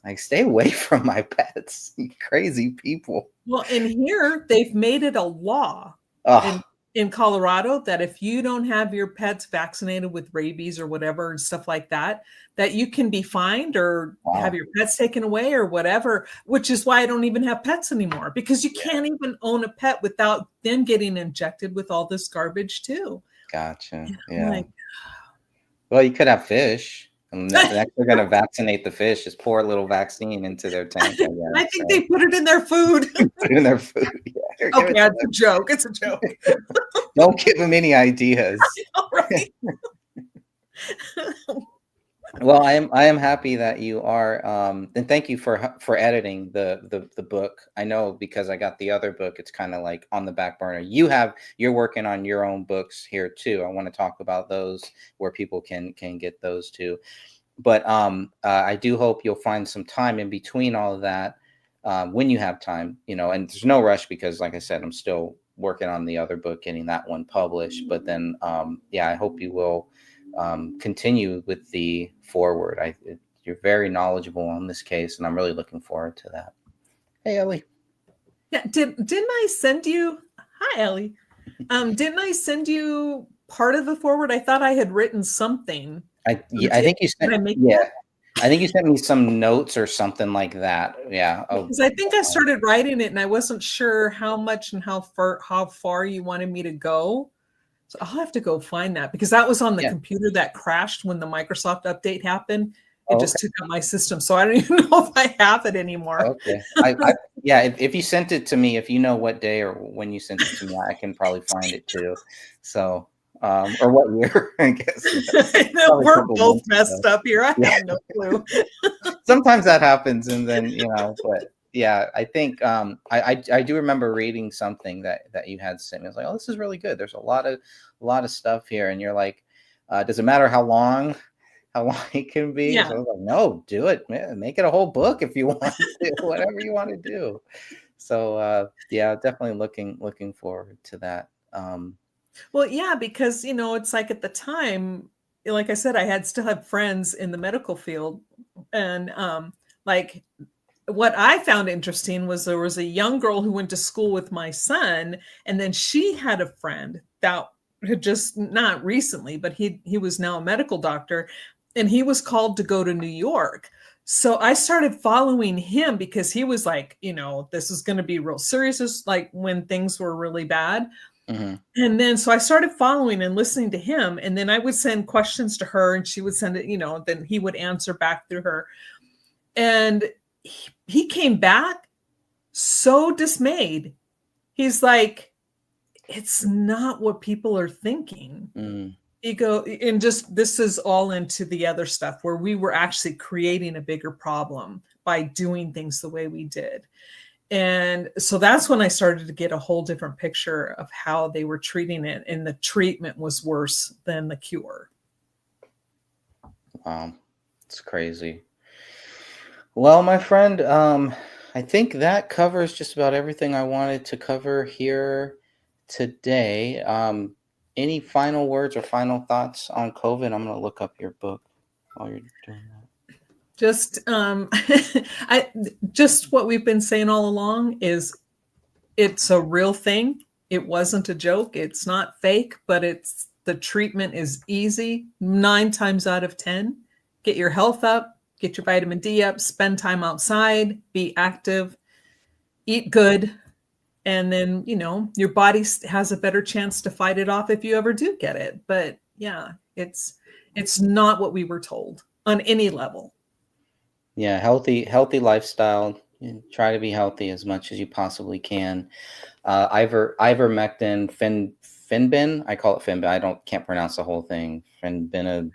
Like, stay away from my pets, you crazy people. Well, in here they've made it a law in Colorado that if you don't have your pets vaccinated with rabies or whatever and stuff like that, that you can be fined or have your pets taken away or whatever, which is why I don't even have pets anymore, because you can't even own a pet without them getting injected with all this garbage too. Gotcha. Yeah. Well, you could have fish. And next they're going to vaccinate the fish, just pour a little vaccine into their tank. I think they put it in their food. Put it in their food. Yeah. Okay, that's a joke. It's a joke. Don't give them any ideas. Right. Well, I am happy that you are, and thank you for editing the book. I know because I got the other book, it's kind of like on the back burner. You're working on your own books here too. I want to talk about those where people can get those too. But I do hope you'll find some time in between all of that when you have time, and there's no rush because, like I said, I'm still working on the other book, getting that one published. But then, I hope you will continue with the forward. You're very knowledgeable on this case, and I'm really looking forward to that. Hey, Ellie. Yeah, didn't I send you? Hi, Ellie. Didn't I send you part of the forward? I thought I had written something. I think you sent. I think you sent me some notes or something like that. Yeah. Because I think I started writing it, and I wasn't sure how much and how far you wanted me to go. So I'll have to go find that, because that was on the computer that crashed when the Microsoft update happened. It just took out my system. So I don't even know if I have it anymore. Okay. If you sent it to me, if you know what day or when you sent it to me, I can probably find it too. So, or what year, I guess. We're both messed up here. I have no clue. Sometimes that happens. And then, but yeah, I think I do remember reading something that you had sent me. I was like, oh, this is really good. There's a lot of stuff here. And you're like, does it matter how long it can be? Yeah. So I was like, no, do it, man. Make it a whole book if you want to, whatever you want to do. So definitely looking forward to that. Well, yeah, because it's like at the time, like I said, I still have friends in the medical field, and like what I found interesting was there was a young girl who went to school with my son, and then she had a friend that had just, not recently, but he was now a medical doctor, and he was called to go to New York So I started following him because he was like, this is going to be real serious. It's like when things were really bad. Hmm. And then so I started following and listening to him. And then I would send questions to her and she would send it, then he would answer back through her. And he came back so dismayed. He's like, it's not what people are thinking. Mm. Ego, and just this is all into the other stuff where we were actually creating a bigger problem by doing things the way we did. And so that's when I started to get a whole different picture of how they were treating it. And the treatment was worse than the cure. Wow, it's crazy. Well, my friend, I think that covers just about everything I wanted to cover here today. Any final words or final thoughts on COVID? I'm going to look up your book while you're doing that. Just just what we've been saying all along is it's a real thing. It wasn't a joke. It's not fake, but the treatment is easy 9 times out of 10. Get your health up, get your vitamin D up, spend time outside, be active, eat good, and then, your body has a better chance to fight it off if you ever do get it. But yeah, it's not what we were told on any level. Yeah, healthy lifestyle. You try to be healthy as much as you possibly can. Ivermectin, Finbin. I call it Finbin. Can't pronounce the whole thing. Finbenadryl,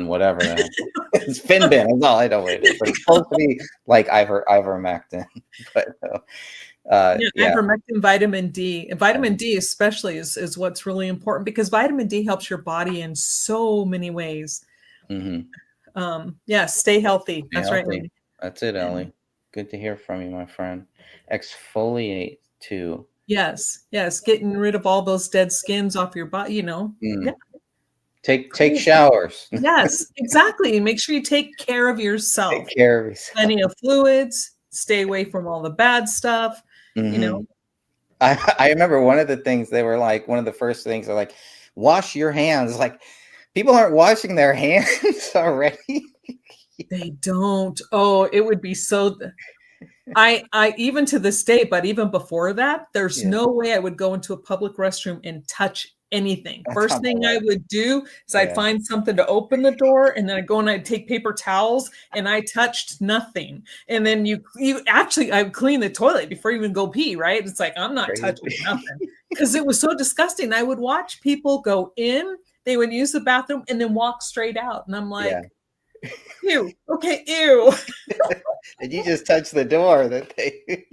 whatever the heck. It's Finbin. That's all I know what it is. But it's supposed to be like ivermectin. But yeah. Ivermectin, vitamin D. And vitamin D especially is what's really important because vitamin D helps your body in so many ways. Mm-hmm. Stay healthy. Stay That's healthy. right. That's it, Ellie. Good to hear from you, my friend. Exfoliate too. Yes. Getting rid of all those dead skins off your body, Yeah. Take showers. Yes, exactly. Make sure you take care of yourself. Take care of yourself. Plenty of fluids. Stay away from all the bad stuff. Mm-hmm. I remember one of the things they were like, one of the first things they're like, wash your hands. Like, people aren't washing their hands already. They don't. Oh, it would be so. I even to this day, but even before that, there's no way I would go into a public restroom and touch anything. First thing I would do is I'd find something to open the door, and then I'd go and I'd take paper towels, and I touched nothing. And then I would clean the toilet before you even go pee, right? It's like, I'm not touching nothing because it was so disgusting. I would watch people go in, they would use the bathroom and then walk straight out. And I'm like, ew, okay, ew. Did you just touch the door that they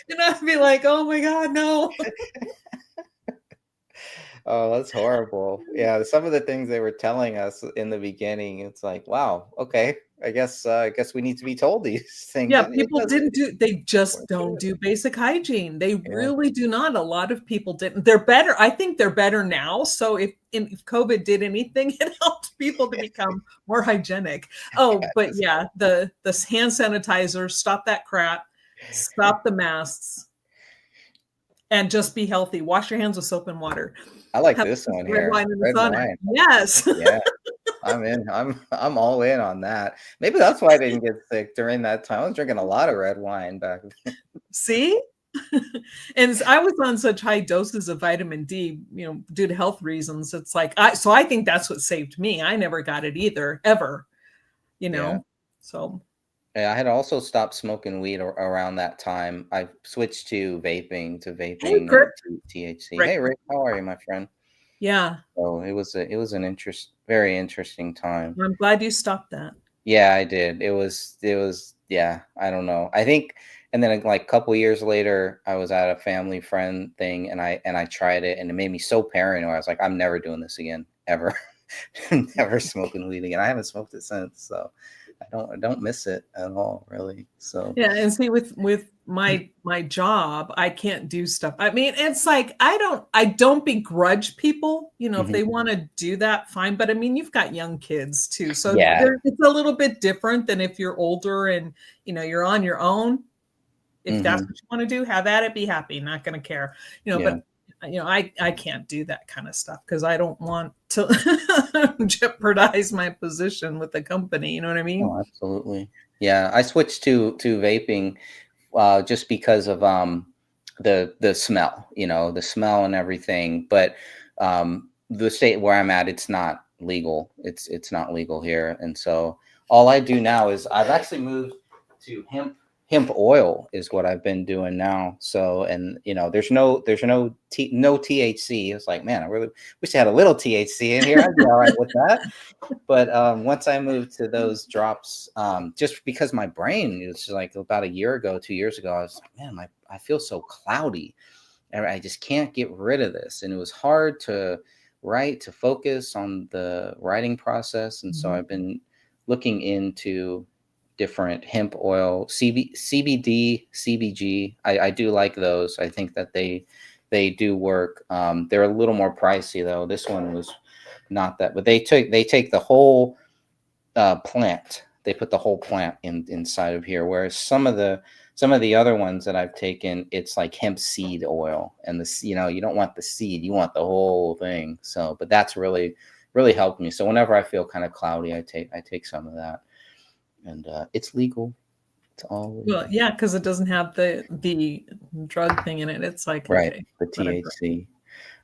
And I'd be like, oh my God, no. Oh, that's horrible. Yeah, some of the things they were telling us in the beginning, it's like, wow, okay. I guess we need to be told these things. Yeah, people they just don't do basic hygiene. They really do not. A lot of people didn't. They're better. I think they're better now. So if COVID did anything, it helped people to become more hygienic. Oh, but yeah, the hand sanitizer, stop that crap, stop the masks, and just be healthy. Wash your hands with soap and water. I like this one here. Red wine. Yes. Yeah. I'm in. I'm all in on that. Maybe that's why I didn't get sick during that time. I was drinking a lot of red wine back then. See? And I was on such high doses of vitamin D, due to health reasons. It's like I think that's what saved me. I never got it either, ever. So yeah, I had also stopped smoking weed around that time. I switched to vaping Hey, and THC. Rick. Hey, Rick, how are you, my friend? Yeah. So it was an very interesting time. I'm glad you stopped that. Yeah, I did. It was yeah, I don't know. I think, and then like a couple years later, I was at a family friend thing and I tried it and it made me so paranoid. I was like, I'm never doing this again, ever. Never smoking weed again. I haven't smoked it since, so I don't miss it at all, really. So yeah, and see with my job, I can't do stuff. I mean, it's like I don't begrudge people, if they want to do that, fine. But I mean, you've got young kids too, so it's a little bit different than if you're older and you're on your own. If that's what you want to do, have at it, be happy, not going to care, but I can't do that kind of stuff because I don't want to jeopardize my position with the company. You know what I mean? Oh, absolutely. Yeah, I switched to vaping just because of the smell, the smell and everything. But the state where I'm at, it's not legal. It's not legal here, and so all I do now is I've actually moved to hemp oil is what I've been doing now. So, and no THC. It's like, man, I really wish I had a little THC in here. I'd be all right with that. But once I moved to those drops, just because my brain, it was like about a year ago, 2 years ago, I was like, man, I feel so cloudy. And I just can't get rid of this. And it was hard to write, to focus on the writing process. And so Mhm. I've been looking into different hemp oil, CBD, CBG. I do like those. I think that they do work. They're a little more pricey though. This one was not that, but they take the whole plant. They put the whole plant inside of here. Whereas some of the other ones that I've taken, it's like hemp seed oil, and you don't want the seed, you want the whole thing. So, but that's really helped me. So whenever I feel kind of cloudy, I take some of that, and it's legal. It's all Well, legal. yeah, because it doesn't have the drug thing in it. It's like, Right, okay, the whatever. THC.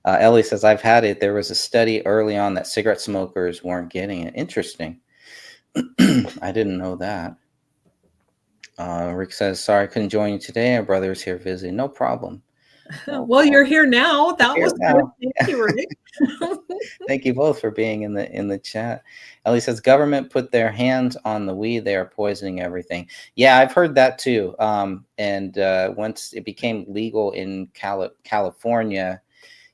Ellie says, I've had it. There was a study early on that cigarette smokers weren't getting it. Interesting. I didn't know that. Rick says, sorry I couldn't join you today. Our brother is here visiting. No problem. No Well, problem. you're here now. We're That here was good. now. Thank you, Rick. Thank you both for being in the chat. Ellie says, government put their hands on the weed. They are poisoning everything. Yeah, I've heard that too. And once it became legal in California,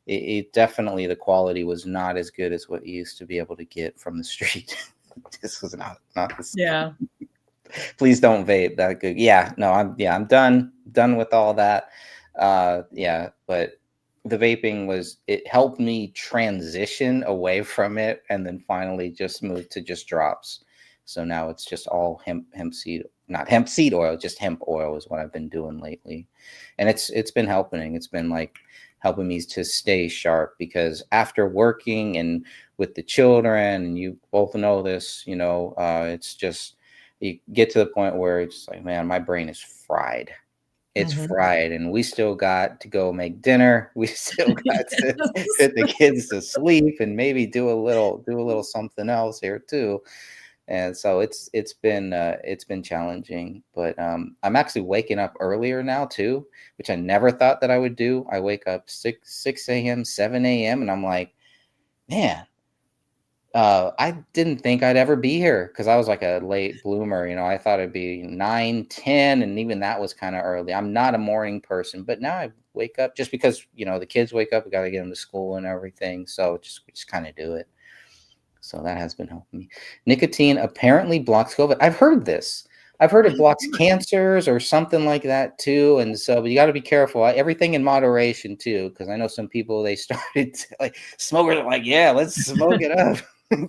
it definitely, the quality was not as good as what you used to be able to get from the street. This was not the same. Yeah. Please don't vape that good. Yeah, no, I'm done with all that. Yeah, but the vaping it helped me transition away from it, and then finally just moved to just drops. So now it's just all hemp seed, not hemp seed oil, just hemp oil is what I've been doing lately. And it's been helping. It's been like helping me to stay sharp, because after working and with the children, and you both know this, it's just, you get to the point where it's like, man, my brain is fried. It's Mhm. fried, and we still got to go make dinner. We still got to Yes. put the kids to sleep, and maybe do a little something else here too. And so it's been challenging, but I'm actually waking up earlier now too, which I never thought that I would do. I wake up 6 a.m., 7 a.m., and I'm like, man, I didn't think I'd ever be here, because I was like a late bloomer. I thought it'd be 9, 10, and even that was kind of early. I'm not a morning person, but now I wake up just because, the kids wake up. We got to get them to school and everything. So we just kind of do it. So that has been helping me. Nicotine apparently blocks COVID. I've heard this. I've heard it blocks cancers or something like that too. And so, but you got to be careful. Everything in moderation too, because I know some people, they started like smokers are like, yeah, let's smoke it up.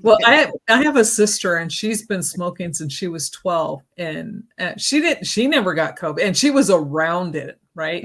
Well, I have a sister, and she's been smoking since she was 12, and she never got COVID, and she was around it, right?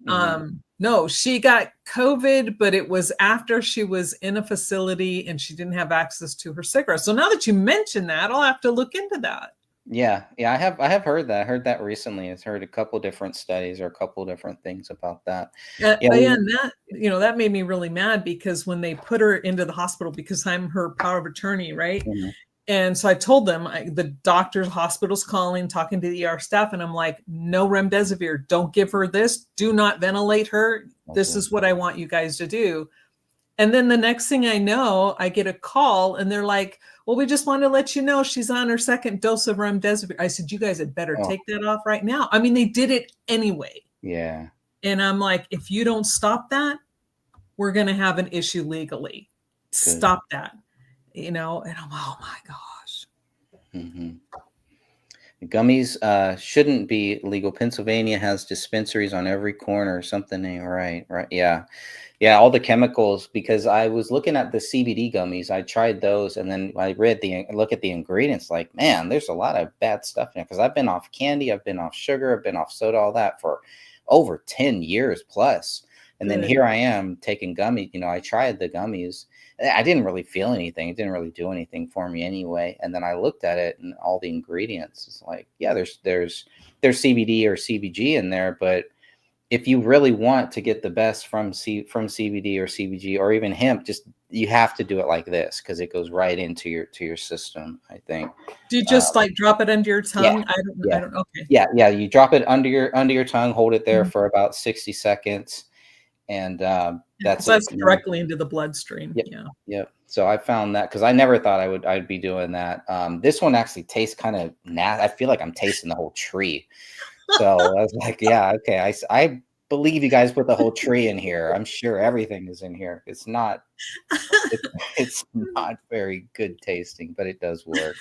Mm-hmm. No, she got COVID, but it was after she was in a facility and she didn't have access to her cigarettes. So now that you mention that, I'll have to look into that. Yeah, I have heard that. I heard that recently. I've heard a couple different studies or a couple different things about that. Yeah. Yeah, and that made me really mad, because when they put her into the hospital, because I'm her power of attorney, right? Mhm. And so I told them, the doctor's hospital's calling, talking to the ER staff, and I'm like, no remdesivir, don't give her this, do not ventilate her. This Okay. is what I want you guys to do. And then the next thing I know, I get a call, and they're like, well, we just want to let you know she's on her second dose of remdesivir. I said, you guys had better Oh, take that off right now. I mean, they did it anyway. yeah. And I'm like, if you don't stop that, we're going to have an issue legally. Good. Stop that. And I'm, oh my gosh. Hmm. Gummies shouldn't be legal. Pennsylvania has dispensaries on every corner. Something ain't right. Right. Yeah. Yeah. All the chemicals, because I was looking at the CBD gummies. I tried those, and then I look at the ingredients, like, man, there's a lot of bad stuff in it. Because I've been off candy, I've been off sugar, I've been off soda, all that for over 10 years plus. And then Good. here I am taking gummy. I tried the gummies, I didn't really feel anything. It didn't really do anything for me anyway. And then I looked at it and all the ingredients. It's like, yeah, there's CBD or CBG in there, but if you really want to get the best from CBD or CBG or even hemp, just you have to do it like this because it goes right into your system, I think. Do you Uh, just like drop it under your yeah, tongue? I yeah, don't. Okay. yeah. You drop it under your tongue, hold it there Mhm. for about 60 seconds, and Yeah, that's because it. that's directly into the bloodstream. Yep. Yeah. Yep. So I found that because I never thought I'd be doing that. This one actually tastes kind of I feel like I'm tasting the whole tree. So I was like, yeah, okay. I believe you guys put the whole tree in here. I'm sure everything is in here. It, it's not very good tasting, but it does work.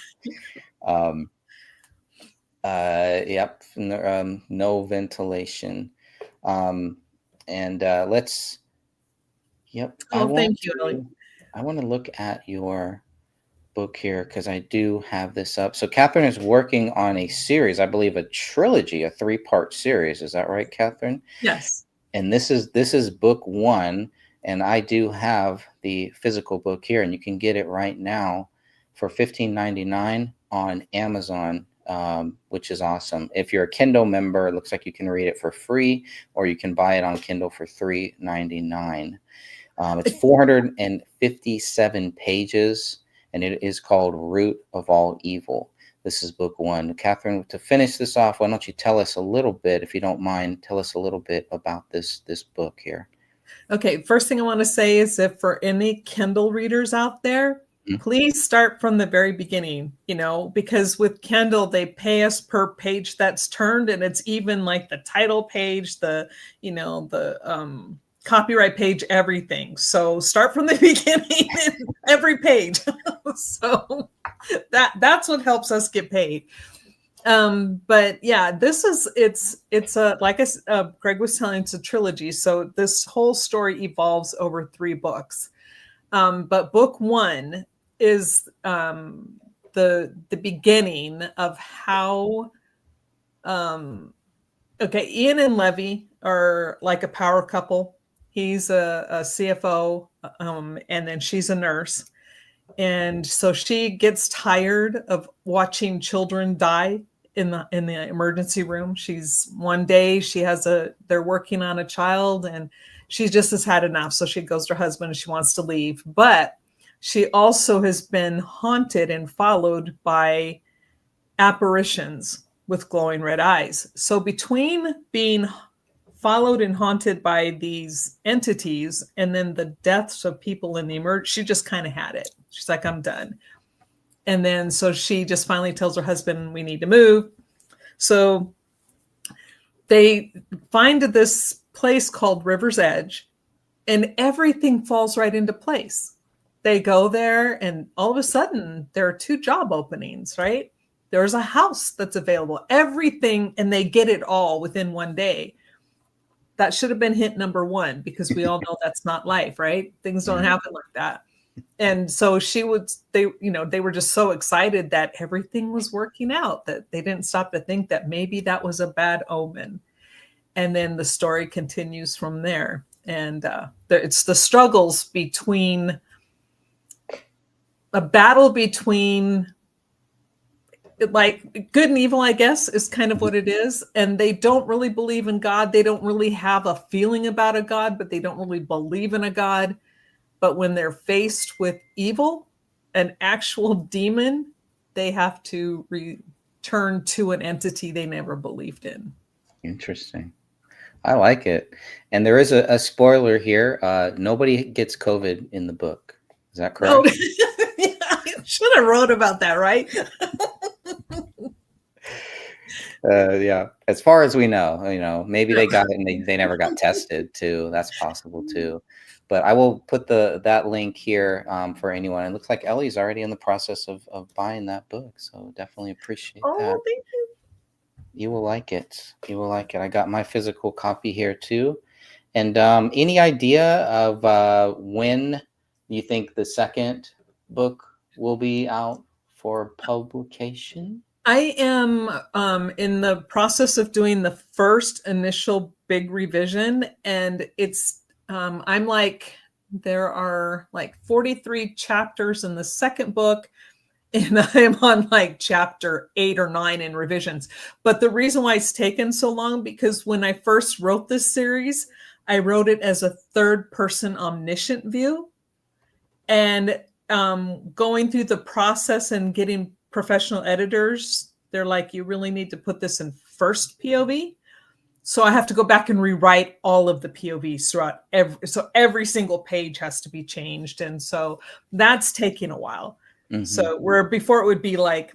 Um, yep. No ventilation. Um, and let's. Yep. Oh, thank you, Ellie. I want to look at your book here because I do have this up. So Catherine is working on a series, I believe a trilogy, a three-part series. Is that right, Catherine? Yes. And this is book one, and I do have the physical book here, and you can get it right now for $15.99 on Amazon, which is awesome. If you're a Kindle member, it looks like you can read it for free, or you can buy it on Kindle for $3.99. It's 457 pages, and it is called Root of All Evil. This is book one. Catherine, to finish this off, why don't you tell us a little bit, if you don't mind, tell us a little bit about this book here. Okay. First thing I want to say is if for any Kindle readers out there, Mhm. please start from the very beginning, because with Kindle, they pay us per page that's turned, and it's even like the title page, the copyright page, everything. So start from the beginning in every page. So that's what helps us get paid. But yeah, it's a like Greg was telling, it's a trilogy. So this whole story evolves over 3 books. But book one is the beginning of how okay, Ian and Levy are like a power couple. He's a CFO, and then she's a nurse. And so she gets tired of watching children die in the emergency room. She's one day she has they're working on a child, and she just has had enough. So she goes to her husband and she wants to leave. But she also has been haunted and followed by apparitions with glowing red eyes. So between being followed and haunted by these entities and then the deaths of people in the emerge, she just kind of had it. She's like, I'm done. And then so she just finally tells her husband, we need to move. So they find this place called River's Edge, and everything falls right into place. They go there, and all of a sudden, there are 2 job openings, right? There's a house that's available, everything, and they get it all within one day. That should have been hint number one, because we all know that's not life, right? Things don't Mhm. happen like that. And so they were just so excited that everything was working out that they didn't stop to think that maybe that was a bad omen. And then the story continues from there. And it's the struggles between a battle between like good and evil, I guess, is kind of what it is. And they don't really believe in God. They don't really have a feeling about a God, but they don't really believe in a God. But when they're faced with evil, an actual demon, they have to return to an entity they never believed in. Interesting. I like it. And there is a spoiler here. Nobody gets COVID in the book. Is that Oh, correct? yeah, I should have wrote about that, right? Yeah. As far as we know, maybe they got it and they never got tested too. That's possible too. But I will put that link here for anyone. It looks like Ellie's already in the process of buying that book. So definitely appreciate that. Oh, thank you. You will like it. You will like it. I got my physical copy here too. And any idea of when you think the second book will be out for publication? I am in the process of doing the first initial big revision, and I'm like There are like 43 chapters in the second book, and I'm on like chapter 8 or 9 in revisions. But the reason why it's taken so long, because when I first wrote this series, I wrote it as a third person omniscient view. And going through the process and getting professional editors, they're like, you really need to put this in first POV. So I have to go back and rewrite all of the POVs throughout every single page has to be changed. And so that's taking a while. So where before it would be like,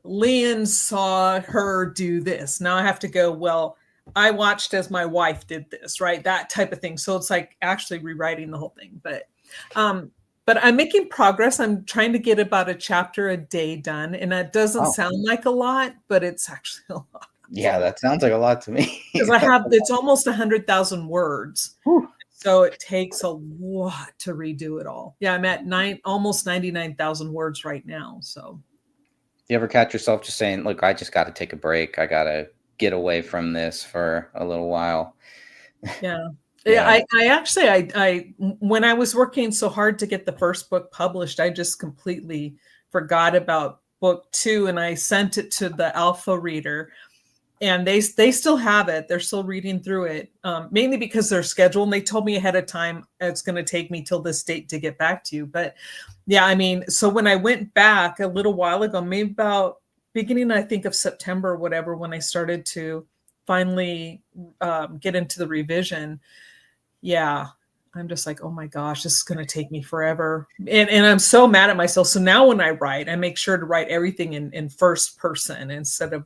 Leon saw her do this. Now I have to go, well, I watched as my wife did this, right? That type of thing. So it's like actually rewriting the whole thing. But I'm making progress. I'm trying to get about a chapter a day done. And that doesn't sound like a lot, but it's actually a lot. Yeah, that sounds like a lot to me. Because it's almost 100,000 words. Whew. So it takes a lot to redo it all. Yeah, I'm at almost 99,000 words right now. So you ever catch yourself just saying, look, I just got to take a break. I got to get away from this for a little while. Yeah. Yeah. I actually, when I was working so hard to get the first book published, I just completely forgot about book 2, and I sent it to the alpha reader. And they still have it. They're still reading through it, mainly because they're scheduled. And they told me ahead of time, it's going to take me till this date to get back to you. But yeah, I mean, so when I went back a little while ago, maybe about beginning, I think, of September or whatever, when I started to finally get into the revision, yeah, I'm just like, oh my gosh, this is going to take me forever. And I'm so mad at myself. So now when I write, I make sure to write everything in first person instead of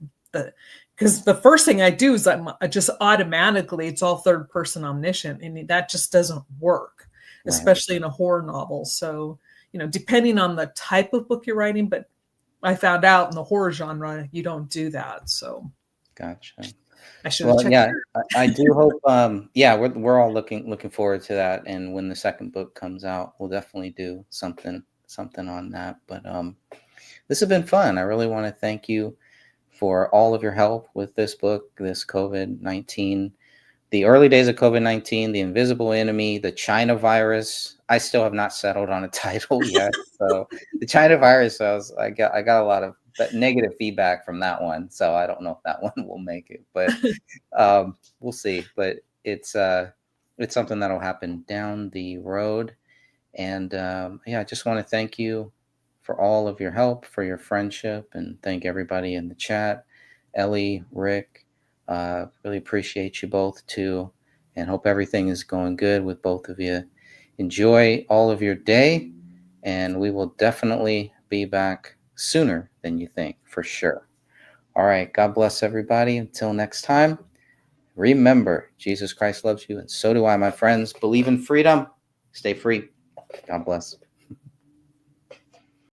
because the first thing I do is I just automatically, it's all third person omniscient, and that just doesn't work, right, especially in a horror novel. So, depending on the type of book you're writing, but I found out in the horror genre, you don't do that. So gotcha. I should have checked. Yeah, I do hope. Yeah, we're all looking forward to that. And when the second book comes out, we'll definitely do something on that. But this has been fun. I really want to thank you for all of your help with this book, this COVID-19, the early days of COVID-19, the invisible enemy, the China virus. I still have not settled on a title yet. So the China virus, I got a lot of negative feedback from that one. So I don't know if that one will make it, but we'll see. But it's something that'll happen down the road. And I just want to thank you for all of your help, for your friendship, and thank everybody in the chat. Ellie, Rick, really appreciate you both too, and hope everything is going good with both of you. Enjoy all of your day, and we will definitely be back sooner than you think, for sure. All right, God bless everybody. Until next time, remember, Jesus Christ loves you, and so do I, my friends. Believe in freedom. Stay free. God bless.